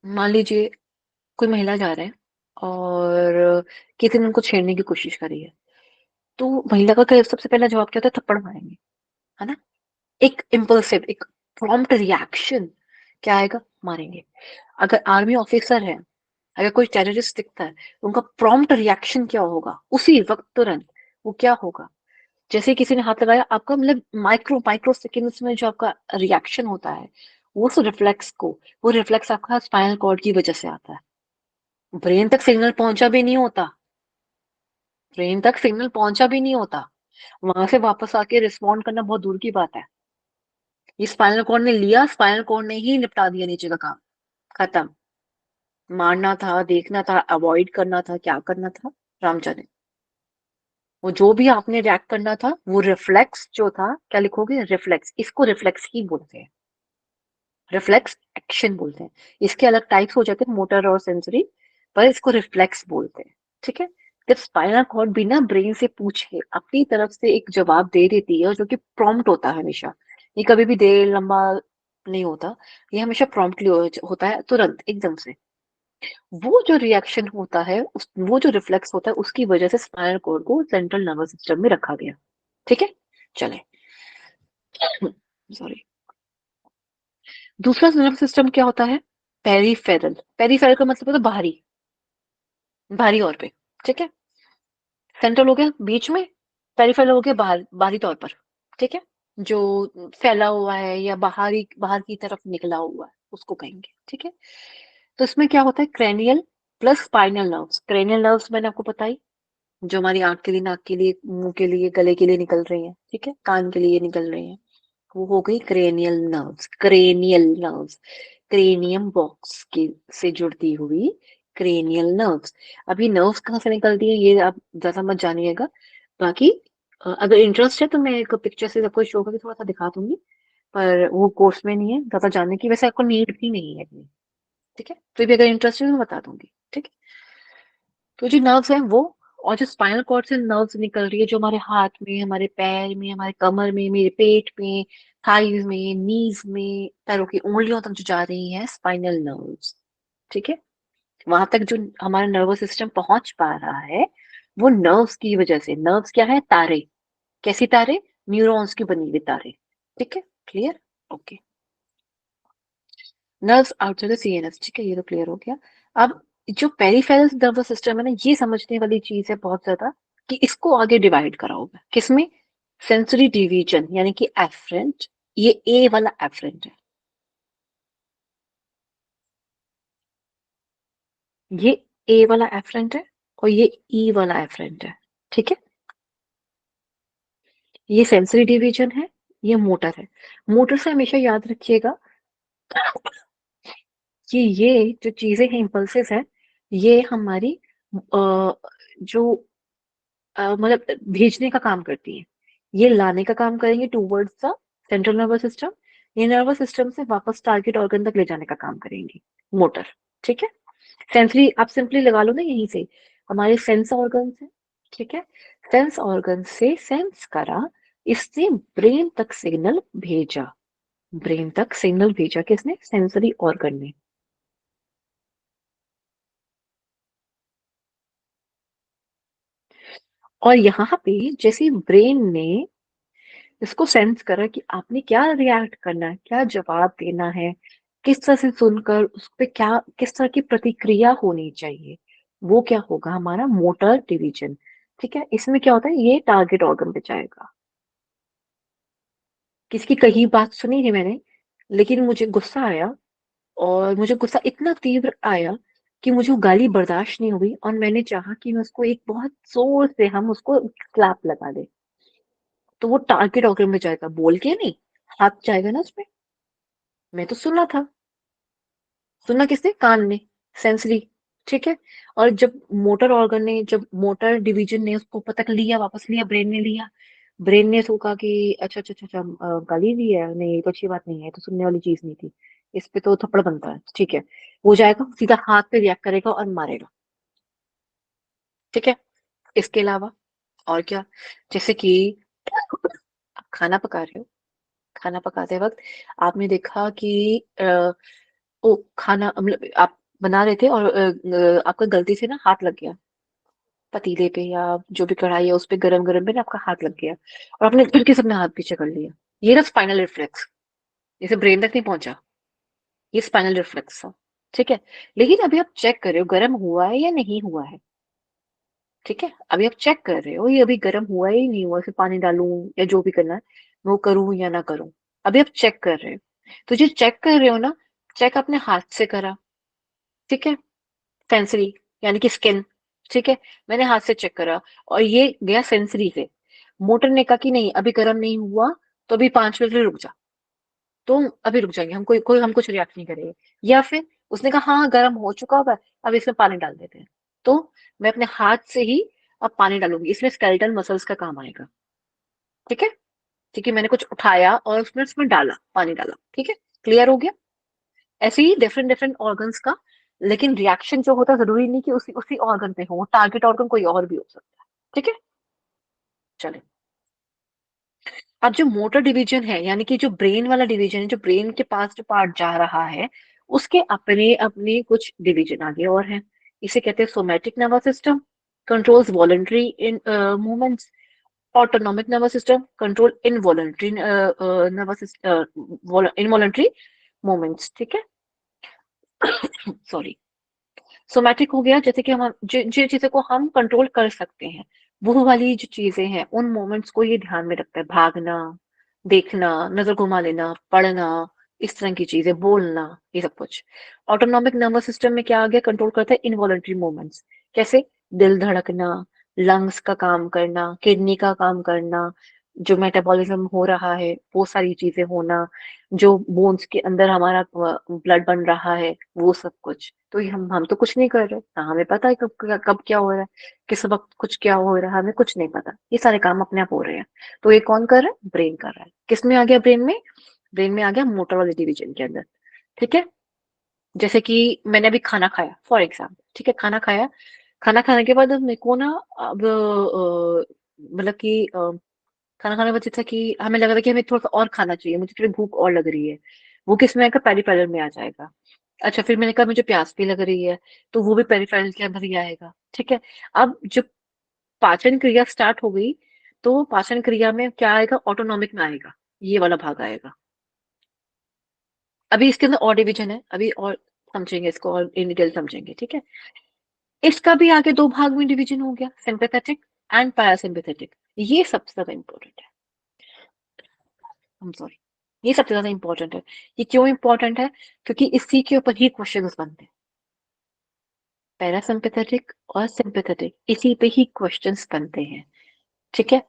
मान लीजिए कोई महिला जा रहे हैं और किसी ने उनको छेड़ने की कोशिश करी है, तो महिला का सबसे पहला जवाब क्या होता है? थप्पड़ मारेंगे, है ना? एक इम्पल्सिव, एक प्रॉम्प्ट रिएक्शन क्या आएगा? मारेंगे। अगर आर्मी ऑफिसर है, अगर कोई टेररिस्ट दिखता है, उनका प्रॉम्प्ट रिएक्शन क्या होगा? उसी वक्त तुरंत वो क्या होगा? जैसे ही किसी ने हाथ लगाया, आपका मतलब माइक्रो माइक्रो सेकेंड्स में जो आपका रिएक्शन होता है, वो उस रिफ्लेक्स को, वो रिफ्लेक्स आपका स्पाइनल कॉर्ड की वजह से आता है। ब्रेन तक सिग्नल पहुंचा भी नहीं होता, ब्रेन तक सिग्नल पहुंचा भी नहीं होता, वहां से वापस आके रिस्पॉन्ड करना बहुत दूर की बात है। ये स्पाइनल कॉर्ड ने लिया, स्पाइनल कॉर्ड ने ही निपटा दिया नीचे का काम, खत्म। मारना था, देखना था, अवॉइड करना था, क्या करना था, राम जाने। वो जो भी आपने रिएक्ट करना था, वो रिफ्लेक्स जो था, क्या लिखोगे? रिफ्लेक्स। इसको रिफ्लेक्स ही बोलते हैं, रिफ्लेक्स एक्शन बोलते हैं। इसके अलग टाइप्स हो जाते हैं, मोटर और सेंसरी, पर इसको रिफ्लेक्स बोलते हैं। ठीक है? जब स्पाइनल कॉर्ड बिना ब्रेन से पूछे अपनी तरफ से एक जवाब दे देती है, और जो कि प्रॉम्प्ट होता है हमेशा, ये कभी भी देर लंबा नहीं होता, ये हमेशा प्रॉम्प्टली होता है, तुरंत एकदम से। वो जो रिएक्शन होता है, वो जो रिफ्लेक्स होता है, उसकी वजह से स्पाइनल कॉर्ड को सेंट्रल नर्वस सिस्टम में रखा गया। ठीक है, चले। सॉरी। दूसरा नर्वस सिस्टम क्या होता है? पेरीफेरल। पेरीफेरल का मतलब होता है बाहरी, बाहरी तौर पे। ठीक है? सेंट्रल हो गया बीच में, पेरीफेरल हो गया बाहर, बाहरी तौर पर। ठीक है? जो फैला हुआ है या बाहरी, बाहर की तरफ निकला हुआ है, उसको कहेंगे। ठीक है? तो इसमें क्या होता है? Cranial plus spinal nerves. Cranial nerves मैंने आपको बताई, जो हमारी आंख के लिए, नाक के लिए, मुंह के लिए, गले के लिए निकल रही है। ठीक है? कान के लिए निकल रही है, वो हो गई cranial nerves. Cranial nerves, cranium box के से जुड़ती हुई क्रेनियल नर्व्स। अभी नर्व्स कहाँ से निकलती है ये आप ज्यादा मत जानिएगा, बाकी अगर इंटरेस्ट है तो मैं एक पिक्चर से आपको शो करके थोड़ा सा दिखा दूंगी, पर वो कोर्स में नहीं है ज्यादा जानने की, वैसे आपको नीड भी नहीं है इतनी। ठीक है? फिर भी अगर इंटरेस्ट है तो मैं बता दूंगी। ठीक है? तो जो नर्व्स है वो, और जो स्पाइनल कॉर्ड से नर्व्स निकल रही है, जो हमारे हाथ में, हमारे पैर में, हमारे कमर में, मेरे पेट में, थाइज में, नीज में, पैरों की उंगलियों तक जो जा रही है, स्पाइनल नर्व्स। ठीक है? वहां तक जो हमारा नर्वस सिस्टम पहुंच पा रहा है, वो नर्व्स की वजह से। नर्व्स क्या है? तारे। कैसी तारे? न्यूरॉन्स की बनी हुई तारे। ठीक है? Clear? Okay. Nerves outside the CNS. ठीक है, ये तो क्लियर हो गया। अब जो पेरिफेरल नर्वस सिस्टम है ना, ये समझने वाली चीज है बहुत ज्यादा, कि इसको आगे डिवाइड करा होगा किसमें? सेंसरी डिवीजन, यानी कि एफरेंट। ये ए वाला एफरेंट है, ये ए वाला एफरेंट है, और ये ई वाला एफरेंट है। ठीक है? ये सेंसरी डिवीजन है, ये मोटर है। मोटर से हमेशा याद रखिएगा कि ये जो चीजें हैं, इम्पल्सेस है, ये हमारी जो मतलब भेजने का काम करती है, ये लाने का काम करेंगे towards the central nervous system. ये नर्वस सिस्टम से वापस टारगेट ऑर्गन तक ले जाने का काम करेंगी मोटर। ठीक है? सेंसरी आप सिंपली लगा लो ना यहीं से, हमारे सेंस ऑर्गन है। ठीक है? सेंस ऑर्गन से सेंस करा, इसने ब्रेन तक सिग्नल भेजा। ब्रेन तक सिग्नल भेजा किसने? सेंसरी ऑर्गन ने। और यहाँ पे जैसे ब्रेन ने इसको सेंस करा कि आपने क्या रिएक्ट करना है, क्या जवाब देना है, किस तरह से सुनकर उस पे क्या, किस तरह की प्रतिक्रिया होनी चाहिए, वो क्या होगा? हमारा मोटर डिवीजन। ठीक है? इसमें क्या होता है? ये टारगेट ऑर्गन पे जाएगा। किसकी कही बात सुनी है मैंने, लेकिन मुझे गुस्सा आया, और मुझे गुस्सा इतना तीव्र आया कि मुझे वो गाली बर्दाश्त नहीं हुई और मैंने चाहा कि मैं उसको एक बहुत जोर से हम उसको स्लैप लगा दें। तो वो टारगेट ऑर्गन में जाएगा, बोल के नहीं, हाथ जाएगा ना उसमें। मैं तो सुना था, सुना किसने? कान ने, सेंसरी, ठीक है। और जब मोटर ऑर्गन ने, जब मोटर डिवीजन ने उसको पता कर लिया, वापस लिया, ब्रेन ने लिया, ब्रेन ने सोचा कि अच्छा अच्छा अच्छा अच्छा, गाली दी है, नहीं ये तो अच्छी बात नहीं है, ये तो सुनने वाली चीज नहीं थी, इस पे तो थप्पड़ बनता है, ठीक है। वो जाएगा सीधा हाथ पे रिएक्ट करेगा और मारेगा, ठीक है। इसके अलावा और क्या? जैसे कि आप खाना पका रहे हो, खाना पकाते वक्त आपने देखा कि ओ खाना मतलब आप बना रहे थे और आपका गलती से ना हाथ लग गया पतीले पे, या जो भी कढ़ाई है उस पे, गरम गरम पे ना आपका हाथ लग गया और आपने फिर से अपना हाथ पीछे कर लिया। ये ना स्पाइनल रिफ्लेक्स, इसे ब्रेन तक नहीं पहुंचा, ये स्पाइनल रिफ्लेक्स था, ठीक है। लेकिन अभी आप चेक कर रहे हो गर्म हुआ है या नहीं हुआ है, ठीक है। अभी आप चेक कर रहे हो ये अभी गर्म हुआ है या नहीं हुआ, फिर पानी डालूं या जो भी करना है वो करूं या ना करूं, अभी आप चेक कर रहे हो। तो जो चेक कर रहे हो ना, चेक अपने हाथ से करा, ठीक है, सेंसरी यानी कि स्किन, ठीक है। मैंने हाथ से चेक करा और ये गया सेंसरी से। मोटर ने कहा कि नहीं अभी गर्म नहीं हुआ, तो अभी 5 मिनट के लिए रुक जा, तो अभी रुक जाएंगे हम, कोई हम कुछ रिएक्ट नहीं करेंगे। या फिर उसने कहा हाँ गर्म हो चुका होगा, अब इसमें पानी डाल देते हैं, तो मैं अपने हाथ से ही अब पानी डालूंगी, इसमें स्केलेटल मसल्स का काम आएगा, ठीक है। ठीक है, मैंने कुछ उठाया और उसमें उसमें डाला, पानी डाला, ठीक है। क्लियर हो गया? ऐसे ही डिफरेंट डिफरेंट ऑर्गन्स का, लेकिन रिएक्शन जो होता है जरूरी नहीं कि उसी उसी ऑर्गन पे हो, टारगेट ऑर्गन कोई और भी हो सकता है, ठीक है। चले, अब जो मोटर डिवीजन है यानी कि जो ब्रेन वाला डिवीजन है, जो ब्रेन के पास जो पार्ट जा रहा है, उसके अपने अपने कुछ डिवीजन आगे और हैं। इसे कहते हैं somatic nervous system, controls voluntary in movements. Autonomic nervous system control involuntary nervous involuntary movements, ठीक है। सॉरी। सोमैटिक हो गया जैसे कि हम जिन चीजों को हम कंट्रोल कर सकते हैं, वो वाली जो चीजें हैं उन मोमेंट्स को ये ध्यान में रखता है, भागना, देखना, नजर घुमा लेना, पढ़ना, इस तरह की चीजें, बोलना, ये सब कुछ। ऑटोनॉमिक नर्वस सिस्टम में क्या आ गया? कंट्रोल करता है इनवॉलंटरी मूवमेंट्स। कैसे? दिल धड़कना, लंग्स का काम करना, किडनी का काम करना, जो मेटाबॉलिज्म हो रहा है वो सारी चीजें होना, जो बोन्स के अंदर हमारा ब्लड बन रहा है, वो सब कुछ। तो ये हम तो कुछ नहीं कर रहे ना, हमें पता है कब क्या हो रहा है, किस वक्त कुछ क्या हो रहा है, हमें कुछ नहीं पता, ये सारे काम अपने आप हो रहे हैं। तो ये कौन कर रहा है? ब्रेन कर रहा है। किस में आ गया? ब्रेन में। ब्रेन में आ गया मोटर वाले डिवीजन के अंदर, ठीक है। जैसे कि मैंने अभी खाना खाया फॉर एग्जाम्पल, ठीक है, खाना खाया, खाना खाने के बाद अब मेरे को ना, अब मतलब कि खाना खाने के बाद जैसा कि हमें लग रहा है कि हमें थोड़ा सा और खाना चाहिए, मुझे थोड़ी भूख और लग रही है, वो किस में आएगा? पेरिफेरल में आ जाएगा। अच्छा, फिर मैंने कहा मुझे प्यास भी लग रही है, तो वो भी पेरिफेरल के अंदर ही आएगा, ठीक है। अब जब पाचन क्रिया स्टार्ट हो गई, तो पाचन क्रिया में क्या आएगा? ऑटोनॉमिक में आएगा, ये वाला भाग आएगा। अभी इसके अंदर और डिवीजन है, अभी और समझेंगे इसको, और इन डिटेल समझेंगे, ठीक है। इसका भी आगे दो भाग में डिवीजन हो गया, सिंपैथेटिक एंड पैरासिम्पैथेटिक। ये सबसे ज्यादा इंपॉर्टेंट है, I'm sorry, ये सबसे ज्यादा इंपॉर्टेंट है। ये क्यों इंपॉर्टेंट है? क्योंकि इसी के ऊपर ही क्वेश्चंस बनते हैं, पैरासिम्पैथेटिक और सिंपैथेटिक, इसी पे ही क्वेश्चंस बनते हैं, ठीक है।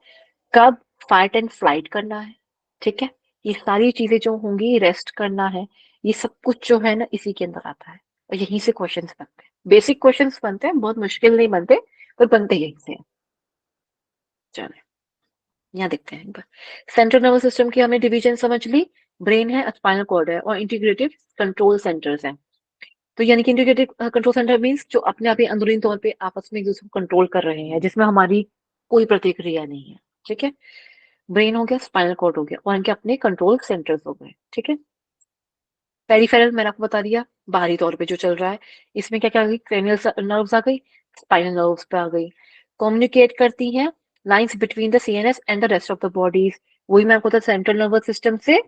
कब फाइट एंड फ्लाइट करना है, ठीक है, ये सारी चीजें जो होंगी, रेस्ट करना है, ये सब कुछ जो है ना इसी के अंदर आता है, और यहीं से क्वेश्चंस बनते हैं, बेसिक क्वेश्चंस बनते हैं, बहुत मुश्किल नहीं बनते, पर बनते यहीं से हैं। चलो यहाँ देखते हैं एक बार। सेंट्रल नर्वस सिस्टम की हमने डिवीजन समझ ली, ब्रेन है, स्पाइनल कॉर्ड है, और इंटीग्रेटेड कंट्रोल सेंटर्स हैं। तो यानी कि इंटीग्रेटेड कंट्रोल सेंटर मीन्स जो अपने आप ही अंदरूनी तौर पे आपस में एक दूसरे को कंट्रोल कर रहे हैं, जिसमें हमारी कोई प्रतिक्रिया नहीं है, ठीक है। ब्रेन हो गया, स्पाइनल कॉर्ड हो गया, और इनके अपने कंट्रोल सेंटर्स हो गए, ठीक है। पेरिफेरल मैंने आपको बता दिया, बाहरी तौर पे जो चल रहा है, इसमें क्या क्या आ गई? क्रेनियल नर्व्स आ गई, स्पाइनल नर्व्स पे आ गई, कम्युनिकेट करती हैं lines between the CNS and the rest of the bodies. वही मैं आपको सेंट्रल नर्वस सिस्टम से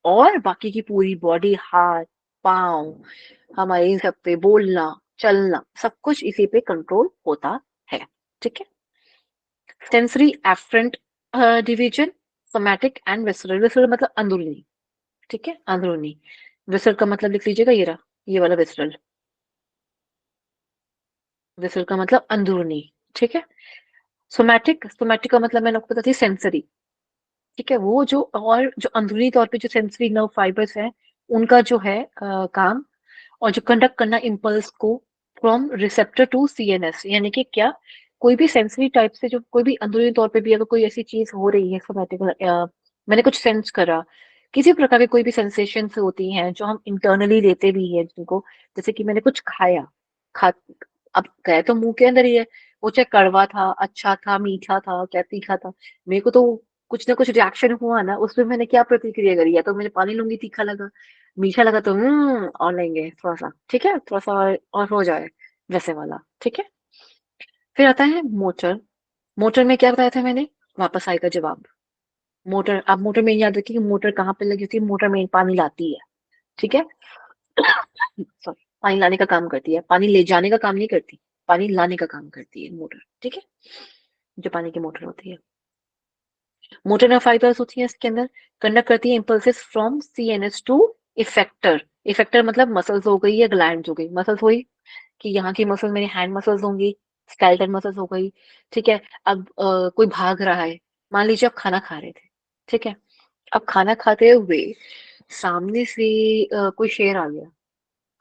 और बाकी की पूरी बॉडी, हाथ, पाँव, हमारे इन सब पे बोलना, चलना, सब कुछ इसी पे कंट्रोल होता है, ठीक है। Sensory afferent division, somatic and visceral. Visceral मतलब अंदरूनी, ठीक है, अंदरूनी। विसर का मतलब लिख लीजिएगा, ये रहा, ये वाला विसरल। विसर का मतलब अंदरूनी, ठीक है। सोमैटिक, सोमैटिक का मतलब मैंने आपको बता दी सेंसरी, ठीक है। वो जो और जो अंदरूनी तौर पे जो सेंसरी नर्व फाइबर्स है, उनका जो है काम, और जो कंडक्ट करना इम्पल्स को फ्रॉम रिसेप्टर टू सीएनएस, यानी कि क्या, कोई भी सेंसरी टाइप से जो कोई भी अंदरूनी तौर पे भी अगर कोई ऐसी चीज हो रही है सोमैटिक, मैंने कुछ सेंस करा, किसी प्रकार की कोई भी सेंसेशन होती हैं जो हम इंटरनली लेते भी हैं जिनको, जैसे कि मैंने कुछ खाया, खा, अब गया तो मुंह के अंदर ही है, वो चाहे कड़वा था, अच्छा था, मीठा था, क्या तीखा था, मेरे को तो कुछ ना कुछ रिएक्शन हुआ ना, उसमें मैंने क्या प्रतिक्रिया करी, या तो मुझे पानी लूंगी, तीखा लगा, मीठा लगा तो और लेंगे थोड़ा सा, ठीक है, थोड़ा सा और हो जाए, वैसे वाला, ठीक है। फिर आता है मोटर। मोटर में क्या बताया था मैंने, वापस आएगा जवाब। मोटर, आप मोटर में याद रखिए कि मोटर कहाँ पे लगी होती है, मोटर में पानी लाती है, ठीक है। सॉरी, पानी लाने का काम करती है, पानी ले जाने का काम नहीं करती, पानी लाने का काम करती है मोटर, ठीक है, जो पानी की मोटर होती है। मोटर नर्व फाइबर्स होती है इसके अंदर, कंडक्ट करती है impulses from CNS to effector. Effector मतलब मसल्स हो गई या ग्लैंड्स हो गई, मसल्स हुई कि यहाँ की मसल्स मेरी हैंड मसल्स होंगी, स्केलेटन मसल्स हो गई, ठीक है। अब कोई भाग रहा है, मान लीजिए आप खाना खा रहे थे, ठीक है। अब खाना खाते हुए सामने से कोई शेर आ गया,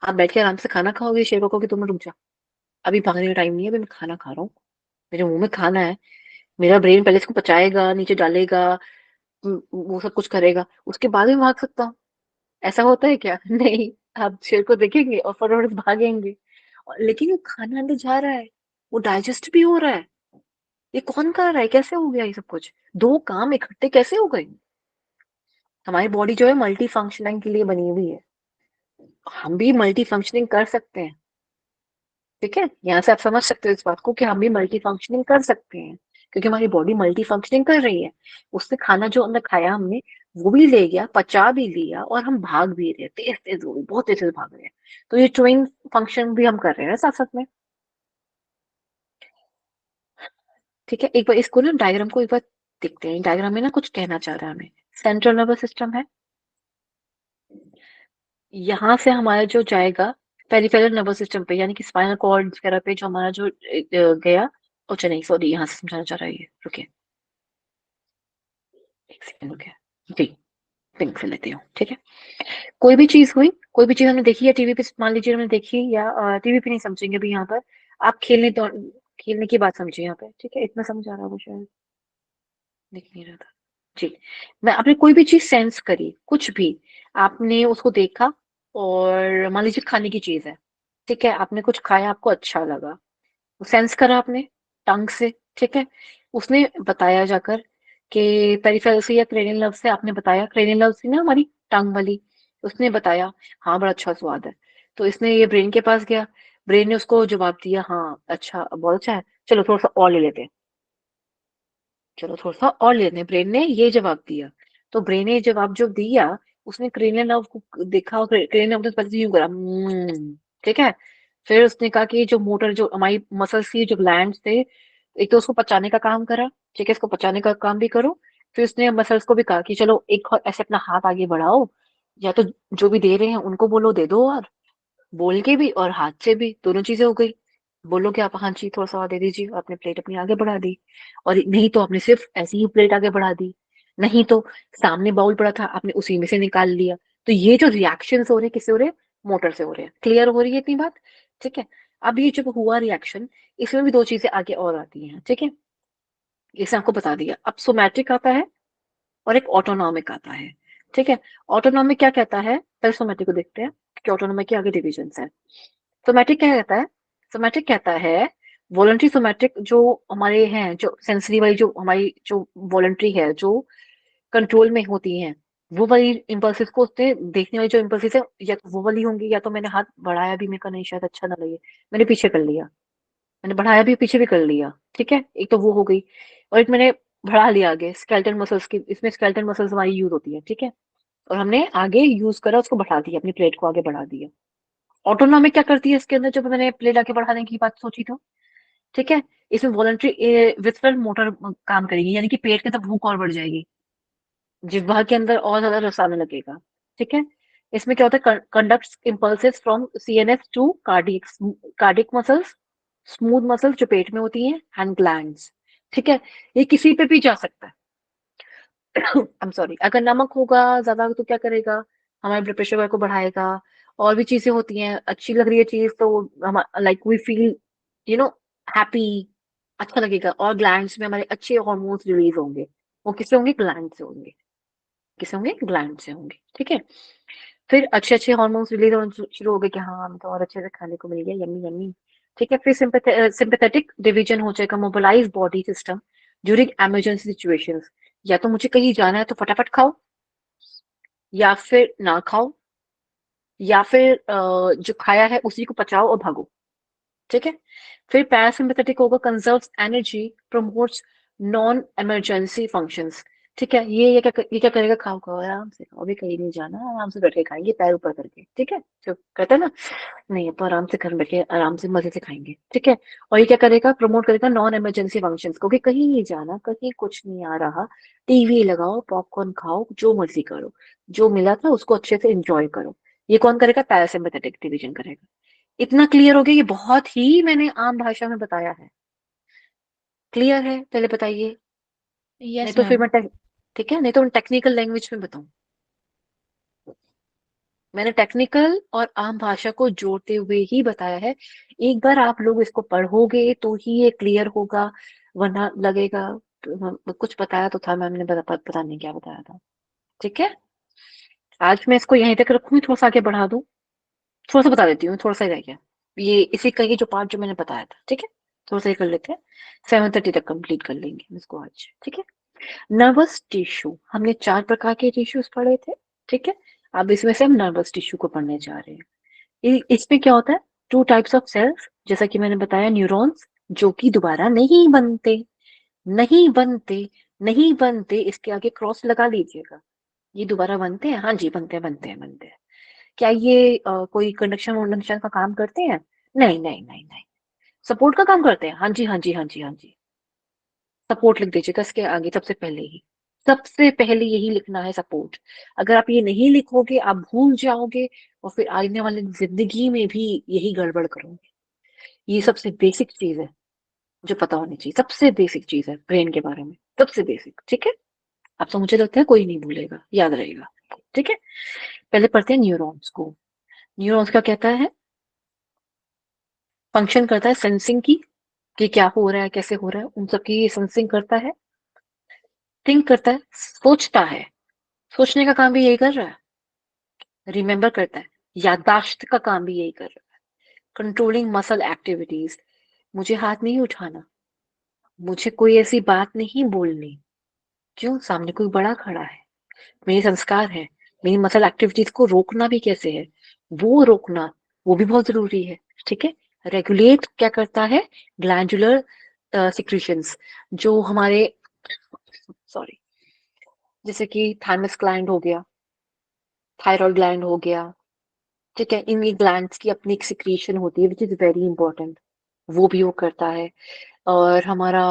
आप बैठ के आराम से खाना खाओगे, शेर को कहोगे तुम रुक जा, अभी भागने का टाइम नहीं है, अभी मैं खाना खा रहा हूँ, मेरे मुंह में खाना है, मेरा ब्रेन पहले इसको पचाएगा, नीचे डालेगा, वो सब कुछ करेगा, उसके बाद भी भाग सकता हूँ। ऐसा होता है क्या? नहीं। आप शेर को देखेंगे और फटाफट से भागेंगे, लेकिन वो खाना अंदर जा रहा है, वो डाइजेस्ट भी हो रहा है, ये कौन कर रहा है, कैसे हो गया ये सब कुछ, दो काम इकट्ठे कैसे हो गए? हमारी बॉडी जो है मल्टी फंक्शनिंग के लिए बनी हुई है, हम भी मल्टी फंक्शनिंग कर सकते हैं, ठीक है। यहाँ से आप समझ सकते हो इस बात को कि हम भी मल्टी फंक्शनिंग कर सकते हैं, क्योंकि हमारी बॉडी मल्टी फंक्शनिंग कर रही है। उससे खाना जो अंदर खाया हमने, वो भी ले गया, पचा भी लिया, और हम भाग भी रहे हैं, तेज तेज, वो भी बहुत तेज तेज भाग रहे हैं। तो ये ट्विन फंक्शन भी हम कर रहे हैं साथ साथ में, ठीक है। एक बार इसको ना, डायग्राम को एक बार देखते हैं, डायग्राम में ना कुछ कहना चाह रहा है हमें। सेंट्रल नर्वस सिस्टम है, यहाँ से हमारा जो जाएगा पेरिफेरल नर्वस सिस्टम पे, यानी कि स्पाइनल कॉर्ड वगैरह पे जो हमारा जो गया। अच्छा नहीं, सॉरी, यहाँ से समझाना चाह रहा है ये, रुकिए एक सेकंड, रुकिए। जी, पिंक से लेती हूँ, ठीक है। कोई भी चीज हुई, कोई भी चीज हमने देखी है टीवी पे, मान लीजिए हमने देखी, या टीवी पे नहीं समझेंगे अभी यहाँ पर, आप खेलने तो, खेलने की बात समझिए यहाँ पे, ठीक है, इतना समझ आ रहा है वो, शायद दिख नहीं रहा था। जी, मैं, आपने कोई भी चीज सेंस करी, कुछ भी, आपने उसको देखा, और मान लीजिए खाने की चीज है, ठीक है, आपने कुछ खाया, आपको अच्छा लगा, सेंस करा आपने टंग से, ठीक है। उसने बताया जाकर कि पेरिफेरल से या क्रेनियल नर्व से, आपने बताया, क्रेनियल नर्व से ना हमारी टंग वाली, उसने बताया हाँ बड़ा अच्छा स्वाद है, तो इसने ये ब्रेन के पास गया, ब्रेन ने उसको जवाब दिया हाँ अच्छा, बहुत अच्छा है, चलो थोड़ा सा और ले लेते हैं, चलो थोड़ा सा और ले लेते हैं, ब्रेन ने ये जवाब दिया। तो ब्रेन ने ये जवाब जो दिया, उसने क्रेनियल नर्व को देखा, और क्रेनियल नर्व ने पहले से यूं करा, ठीक है। फिर उसने कहा कि जो मोटर, जो हमारी मसल्स की जो ग्लैंड्स थे, एक तो उसको पचाने का काम करा, ठीक है, इसको पचाने का काम भी करो। फिर उसने मसल्स को भी कहा कि चलो एक और ऐसे अपना हाथ आगे बढ़ाओ, या तो जो भी दे रहे हैं उनको बोलो दे दो, और बोल के भी और हाथ से भी, दोनों चीजें हो गई। बोलो कि आप हाँ जी थोड़ा सा और दे दीजिए, आपने प्लेट अपनी आगे बढ़ा दी, और नहीं तो आपने सिर्फ ऐसी ही प्लेट आगे बढ़ा दी, नहीं तो सामने बाउल पड़ा था, आपने उसी में से निकाल लिया। तो ये जो रिएक्शन हो रहे हैं, किससे हो रहे हैं? मोटर से हो रहे हैं। क्लियर हो रही है इतनी बात? ठीक है। अब ये जब हुआ रिएक्शन, इसमें भी दो चीजें आगे और आती हैं, ठीक है, इसे आपको बता दिया। अब सोमैटिक आता है और एक ऑटोनॉमिक आता है, ठीक है। ऑटोनॉमिक क्या कहता है, पहले सोमैटिक को देखते हैं कि ऑटोनॉमिक के आगे डिविजन है। सोमैटिक क्या कहता है? सोमैटिक कहता है, वॉलंटरी सोमैटिक जो हमारे हैं, जो सेंसरी वाली, जो हमारी जो वॉलंटरी है, जो कंट्रोल में होती हैं, वो वाली इम्पल्सिस को, उसने देखने वाली जो इम्पल्सिस है, या तो वो वाली होंगी, या तो मैंने हाथ बढ़ाया भी, मेरे को नहीं, शायद अच्छा ना लगे, मैंने पीछे कर लिया, मैंने बढ़ाया भी पीछे भी कर लिया, ठीक है, एक तो वो हो गई। और एक मैंने बढ़ा लिया आगे, स्केलेटल मसल्स की, इसमें स्केलेटल मसल्स हमारी यूज होती है, ठीक है, और हमने आगे यूज करा, उसको बढ़ा दिया, अपनी प्लेट को आगे बढ़ा दिया। ऑटोनॉमिक क्या करती है इसके अंदर, जब मैंने प्लेट आगे बढ़ाने की बात सोची तो, ठीक है, इसमें वॉलंटरी विसरल मोटर काम करेगी, यानी कि पेट के अंदर भूख और बढ़ जाएगी, जिह्वा के अंदर और ज्यादा रस आने लगेगा, ठीक है। इसमें क्या होता है, conducts impulses from CNS to cardiac muscles, smooth muscles जो पेट में होती हैं, एंड ग्लैंड्स। ठीक है, ये किसी पे भी जा सकता है। आई एम सॉरी, अगर नमक होगा ज्यादा तो क्या करेगा, हमारे ब्लड प्रेशर को बढ़ाएगा। और भी चीजें होती हैं, अच्छी लग रही है चीज तो हम like we feel you know happy, अच्छा लगेगा। और ग्लैंड्स में हमारे अच्छे हॉर्मोन्स रिलीज होंगे। वो किससे होंगे, ग्लैंड से होंगे। किससे होंगे, ग्लैंड से होंगे। ठीक है, फिर अच्छे अच्छे हॉर्मोन्स रिलीज होने शुरू हो गए कि हाँ हमें तो और अच्छे से खाने को मिल गया, यम्मी यम्मी। ठीक है, फिर सिंपैथेटिक डिवीजन हो जाएगा, mobilise body system during emergency situations. या तो मुझे कहीं जाना है तो फटाफट खाओ, या फिर ना खाओ, या फिर जो खाया है उसी को पचाओ और भागो। ठीक है, फिर पैरासिम्पैथेटिक होगा, conserves energy, promotes non emergency functions. ठीक है, ये क्या करेगा, खाओ खाओ आराम से खाओ, अभी कहीं नहीं जाना, आराम से बैठ के खाएंगे पैर ऊपर करके। ठीक है, जो कहते हैं ना, नहीं तो आराम से घर बैठे आराम से मजे से खाएंगे। ठीक है, और ये क्या करेगा, प्रमोट करेगा नॉन इमरजेंसी फंक्शंस, क्योंकि कहीं नहीं जाना, कहीं कुछ नहीं आ रहा, टीवी लगाओ, पॉपकॉर्न खाओ, जो मर्जी करो, जो मिला था उसको अच्छे से एंजॉय करो। ये कौन करेगा, पैरासिम्पैथेटिक डिवीजन करेगा। इतना क्लियर हो गया, ये बहुत ही मैंने आम भाषा में बताया है। क्लियर है, पहले बताइए, नहीं यस तो फिर मैम। ठीक है, नहीं तो मैं टेक्निकल लैंग्वेज में बताऊं। मैंने टेक्निकल और आम भाषा को जोड़ते हुए ही बताया है। एक बार आप लोग इसको पढ़ोगे तो ही ये क्लियर होगा, वरना लगेगा तो कुछ बताया तो था मैम ने, पता नहीं क्या बताया था। ठीक है, आज मैं इसको यहीं तक रखूंगी, थोड़ा सा आगे बढ़ा दूं, थोड़ा सा बता देती हूँ, थोड़ा सा ही रह गया ये इसी का, ये जो पार्ट जो मैंने बताया था। ठीक है, थोड़ा सा ही कर लेते हैं, 7:30 तक कंप्लीट कर लेंगे हम इसको आज। ठीक है, नर्वस टिश्यू, हमने 4 प्रकार के टिश्यूज पढ़े थे। ठीक है, अब इसमें से हम नर्वस टिश्यू को पढ़ने जा रहे हैं। इसमें क्या होता है, 2 टाइप्स ऑफ सेल्स, जैसा कि मैंने बताया, न्यूरॉन्स जो कि दोबारा नहीं बनते, नहीं बनते, नहीं बनते, इसके आगे क्रॉस लगा लीजिएगा। ये दोबारा बनते हैं, हाँ जी बनते हैं, बनते हैं, बनते हैं। क्या ये कोई कंडक्शन वंडक्शन का काम करते हैं, नहीं नहीं नहीं नहीं। सपोर्ट का काम करते हैं, हाँ जी हाँ जी हाँ जी हाँ जी। सपोर्ट लिख दीजिएगा इसके आगे सबसे पहले ही, सबसे पहले यही लिखना है, सपोर्ट। अगर आप ये नहीं लिखोगे आप भूल जाओगे, और फिर आने वाली जिंदगी में भी यही गड़बड़ करोगे। ये सबसे बेसिक चीज है जो पता होनी चाहिए, सबसे बेसिक चीज है ब्रेन के बारे में, सबसे बेसिक। ठीक है, अब तो मुझे लगता है कोई नहीं भूलेगा, याद रहेगा। ठीक है, पहले पढ़ते हैं न्यूरॉन्स को। न्यूरॉन्स का कहता है, फंक्शन करता है सेंसिंग की, कि क्या हो रहा है, कैसे हो रहा है, उन सबकी ये सेंसिंग करता है। थिंक करता है, सोचता है, सोचने का काम भी यही कर रहा है। रिमेम्बर करता है, याददाश्त का काम भी यही कर रहा है। कंट्रोलिंग मसल एक्टिविटीज, मुझे हाथ नहीं उठाना, मुझे कोई ऐसी बात नहीं बोलनी, क्यों, सामने कोई बड़ा खड़ा है, मेरे संस्कार है। मेरी मसल एक्टिविटीज को रोकना भी कैसे है, वो रोकना, वो भी बहुत जरूरी है। ठीक है, रेगुलेट क्या करता है, ग्लैंडुलर सिक्रीशंस, जो हमारे, सॉरी, जैसे कि थाइमस ग्लैंड हो गया, थायराइड ग्लैंड हो गया। ठीक है, इन ग्लैंड्स की अपनी एक सिक्रीशन होती है विच इज वेरी इंपॉर्टेंट, वो भी वो करता है। और हमारा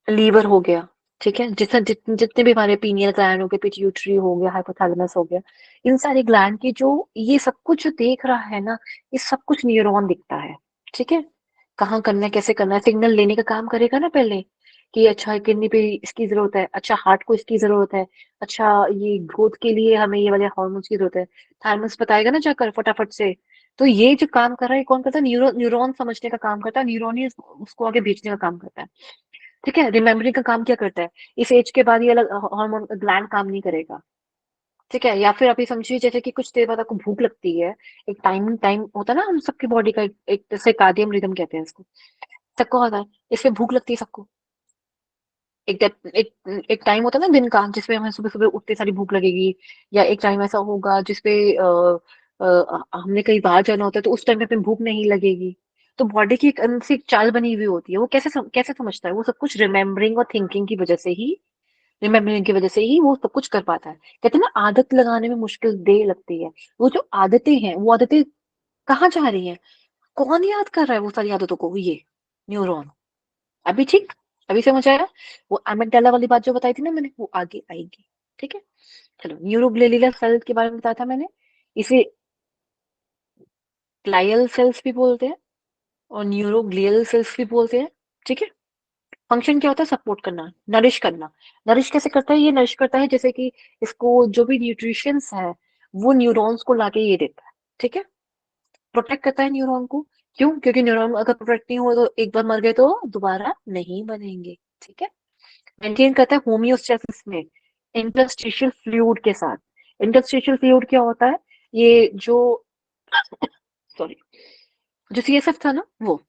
लीवर हो गया। ठीक है, जितने भी हमारे पीनियल ग्लैंड हो गए, पिट्यूटरी हो गया, हाइपोथैलेमस हो गया, इन सारे ग्लैंड की जो, ये सब कुछ जो देख रहा है ना, ये सब कुछ न्यूरॉन दिखता है। ठीक है, कहाँ करना है, कैसे करना है, सिग्नल लेने का काम करेगा ना पहले, कि अच्छा किडनी पे इसकी जरूरत है, अच्छा हार्ट को इसकी जरूरत है, अच्छा ये ग्रोथ के लिए हमें ये वाले हार्मोन्स की जरूरत है। थायमस बताएगा ना जाकर फटाफट से। तो ये जो काम कर रहा है, ये कौन करता है, न्यूरॉन समझने का काम करता है, न्यूरॉन ही उसको आगे भेजने का काम करता है। ठीक है, रिमेम्बरिंग का काम क्या करता है, इस एज के बाद ये अलग हार्मोन ग्लैंड काम नहीं करेगा। ठीक है, या फिर अभी समझिए जैसे कि कुछ देर बाद आपको भूख लगती है, एक टाइम टाइम होता है ना हम सबकी बॉडी का, एक सर्काडियन रिदम कहते हैं इसको, सबको होता है, इसमें भूख लगती है सबको। एक टाइम होता है ना दिन का जिसपे हमें सुबह सुबह उठते सारी भूख लगेगी, या एक टाइम ऐसा होगा जिसपे हमने कहीं बाहर जाना होता है तो उस टाइम पे हमें भूख नहीं लगेगी। तो बॉडी की एक अंदर से एक चाल बनी हुई होती है, वो कैसे समझता है, वो सब कुछ रिमेम्बरिंग और थिंकिंग की वजह से ही, रिमेम्बरिंग की वजह से ही वो सब कुछ कर पाता है। कहते हैं ना, आदत लगाने में मुश्किल देर लगती है। वो जो आदतें हैं, वो आदतें कहाँ जा रही हैं, कौन याद कर रहा है वो सारी आदतों को, ये न्यूरॉन। अभी ठीक, अभी समझ आया? वो अमिगडाला वाली बात जो बताई थी ना मैंने, वो आगे आएगी। ठीक है, चलो न्यूरोग्लियल सेल के बारे में बताया था मैंने। इसे ग्लाइयल सेल्स भी बोलते हैं और न्यूरोग्लियल सेल्स भी बोलते हैं। ठीक है, फंक्शन क्या होता है? सपोर्ट करना, नरिश करना। नरिश कैसे करता है? ये नरिश करता है जैसे कि इसको जो भी न्यूट्रिशंस है वो न्यूरॉन्स को लाके ये देता है। ठीक है, प्रोटेक्ट करता है न्यूरॉन को। क्यों? क्योंकि न्यूरॉन अगर प्रोटेक्ट नहीं हुआ तो एक बार मर गए तो दोबारा नहीं बनेंगे। ठीक है, मेंटेन करता है होमियोस्टेसिस में इंटरस्टिशियल फ्लूइड के साथ। इंटरस्टिशियल फ्लूइड क्या होता है? ये जो सॉरी, जो सीएसएफ था ना, वो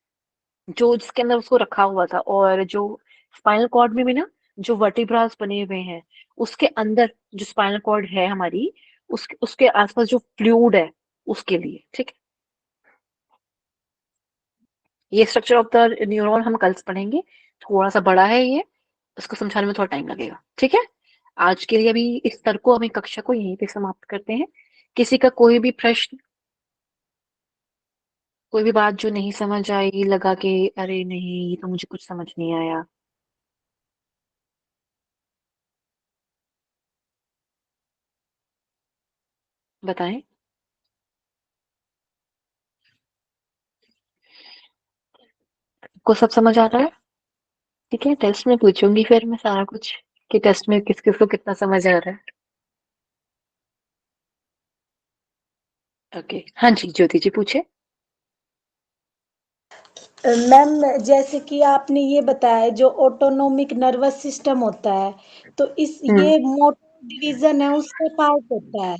जो जिसके अंदर उसको रखा हुआ था, और जो स्पाइनल कॉर्ड में भी ना जो वर्टिब्रास बने हुए हैं, उसके अंदर जो स्पाइनल कॉर्ड है हमारी, उसके उसके आसपास जो फ्लूइड है उसके लिए। ठीक है, ये स्ट्रक्चर ऑफ द न्यूरॉन हम कल पढ़ेंगे। थोड़ा सा बड़ा है ये, इसको समझाने में थोड़ा टाइम लगेगा। ठीक है, आज के लिए अभी इस स्तर को, हमें कक्षा को यहीं पे समाप्त करते हैं। किसी का कोई भी प्रश्न, कोई भी बात जो नहीं समझ आई, लगा कि अरे नहीं ये तो मुझे कुछ समझ नहीं आया, बताएं। को सब समझ आ रहा है? ठीक है, टेस्ट में पूछूंगी फिर मैं सारा कुछ, कि टेस्ट में किस किस को कितना समझ आ रहा है। ओके, हाँ जी, ज्योति जी पूछे। मैम जैसे कि आपने ये बताया जो ऑटोनोमिक नर्वस सिस्टम होता है, तो इस हम्म। ये मोटर डिवीजन है उसका पार्ट होता है।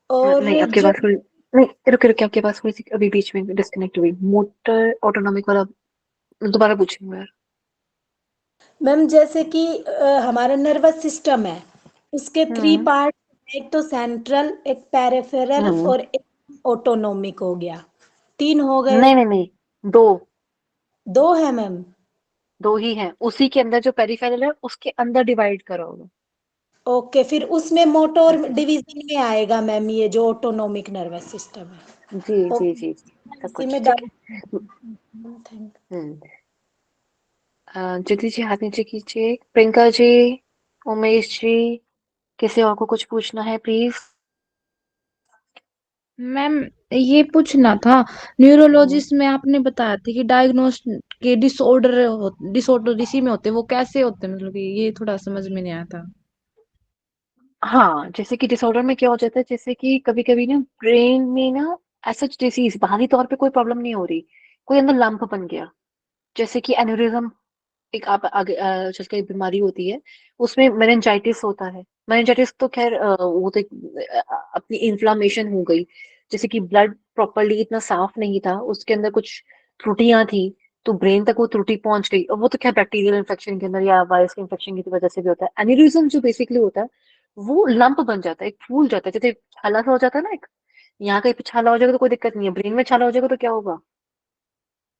और नहीं, आपके जो पास थोड़ी, नहीं, रुके रुके, आपके पास थोड़ी सी अभी बीच में डिस्कनेक्ट हुई। मोटर ऑटोनॉमिक वाला दोबारा पूछूंगा यार। मैम जैसे कि हमारा नर्वस सिस्टम है, उसके थ्री हम्म। पार्ट, एक तो सेंट्रल, एक पेरिफेरल हम्म। और एक ऑटोनोमिक हो गया। तीन हो गए। नहीं नहीं नहीं, दो। दो है मैम। दो ही हैं, उसी के अंदर जो पेरिफेरल है उसके अंदर डिवाइड करो उन्हें। ओके, फिर उसमें मोटर ऐसे, डिवीजन में आएगा मैम ये जो ऑटोनोमिक नर्वस सिस्टम है। जी जी जी जी, ओके, सब इसी कुछ में ठीक डाउट। है। थैंक। हम्म। ज्योति जी हाथ नीचे कीजिए। प्रियंका जी, उमेश जी, किसी और को कुछ पूछना है प्लीज? मैम ये पूछना था, न्यूरोलॉजिस्ट में आपने बताया था कि डायग्नोस के डिसऑर्डर इसी में होते हैं, वो कैसे होते हैं, मतलब कि ये थोड़ा समझ में नहीं आया था। हाँ, जैसे कि डिसऑर्डर में क्या हो जाता है, जैसे कि कभी कभी ना ब्रेन में ना ऐसा डिसीज, बाहरी तौर पे कोई प्रॉब्लम नहीं हो रही, कोई अंदर लंप बन गया, जैसे कि एन्यूरिज्म, एक आप आगे जिसकी बीमारी होती है, उसमें मेनिंजाइटिस होता है। मेनिंजाइटिस तो खैर वो तो अपनी इन्फ्लामेशन हो गई, जैसे कि ब्लड प्रॉपरली इतना साफ नहीं था, उसके अंदर कुछ त्रुटियां थी, तो ब्रेन तक वो त्रुटि पहुंच गई, और वो तो खैर बैक्टीरियल इन्फेक्शन के अंदर या वायरस इन्फेक्शन की वजह से भी होता है। एन्यूरिज्म जो बेसिकली होता है, वो लंप बन जाता है, एक फूल जाता है, जैसे छाला सा हो जाता है ना एक, यहाँ कहीं पे छाला हो जाएगा तो कोई दिक्कत नहीं है, ब्रेन में छाला हो जाएगा तो क्या होगा?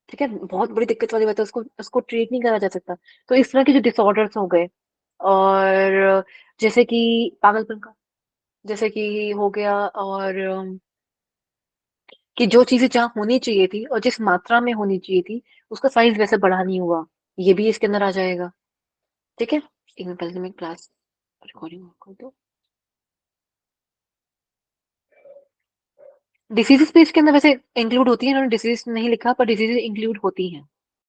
ठीक है, बहुत बड़ी दिक्कत वाली बात है, उसको उसको ट्रीट नहीं करा जा सकता। तो इस तरह के जो डिसऑर्डर्स हो गए, और जैसे कि पागलपन का, जैसे कि हो गया, और कि जो चीजें जहाँ होनी चाहिए थी और जिस मात्रा में होनी चाहिए थी, उसका साइज वैसे बड़ा नहीं हुआ, ये भी इसके अंदर आ जाएगा। ठीक है, एक मिनट पहले मैं क्लास रिकॉर्डिंग कर दो। डिसीजेस भी इसके अंदर वैसे इंक्लूड होती है, इन्होंने डिसीज नहीं लिखा पर डिसीजेस इंक्लूड होती हैं।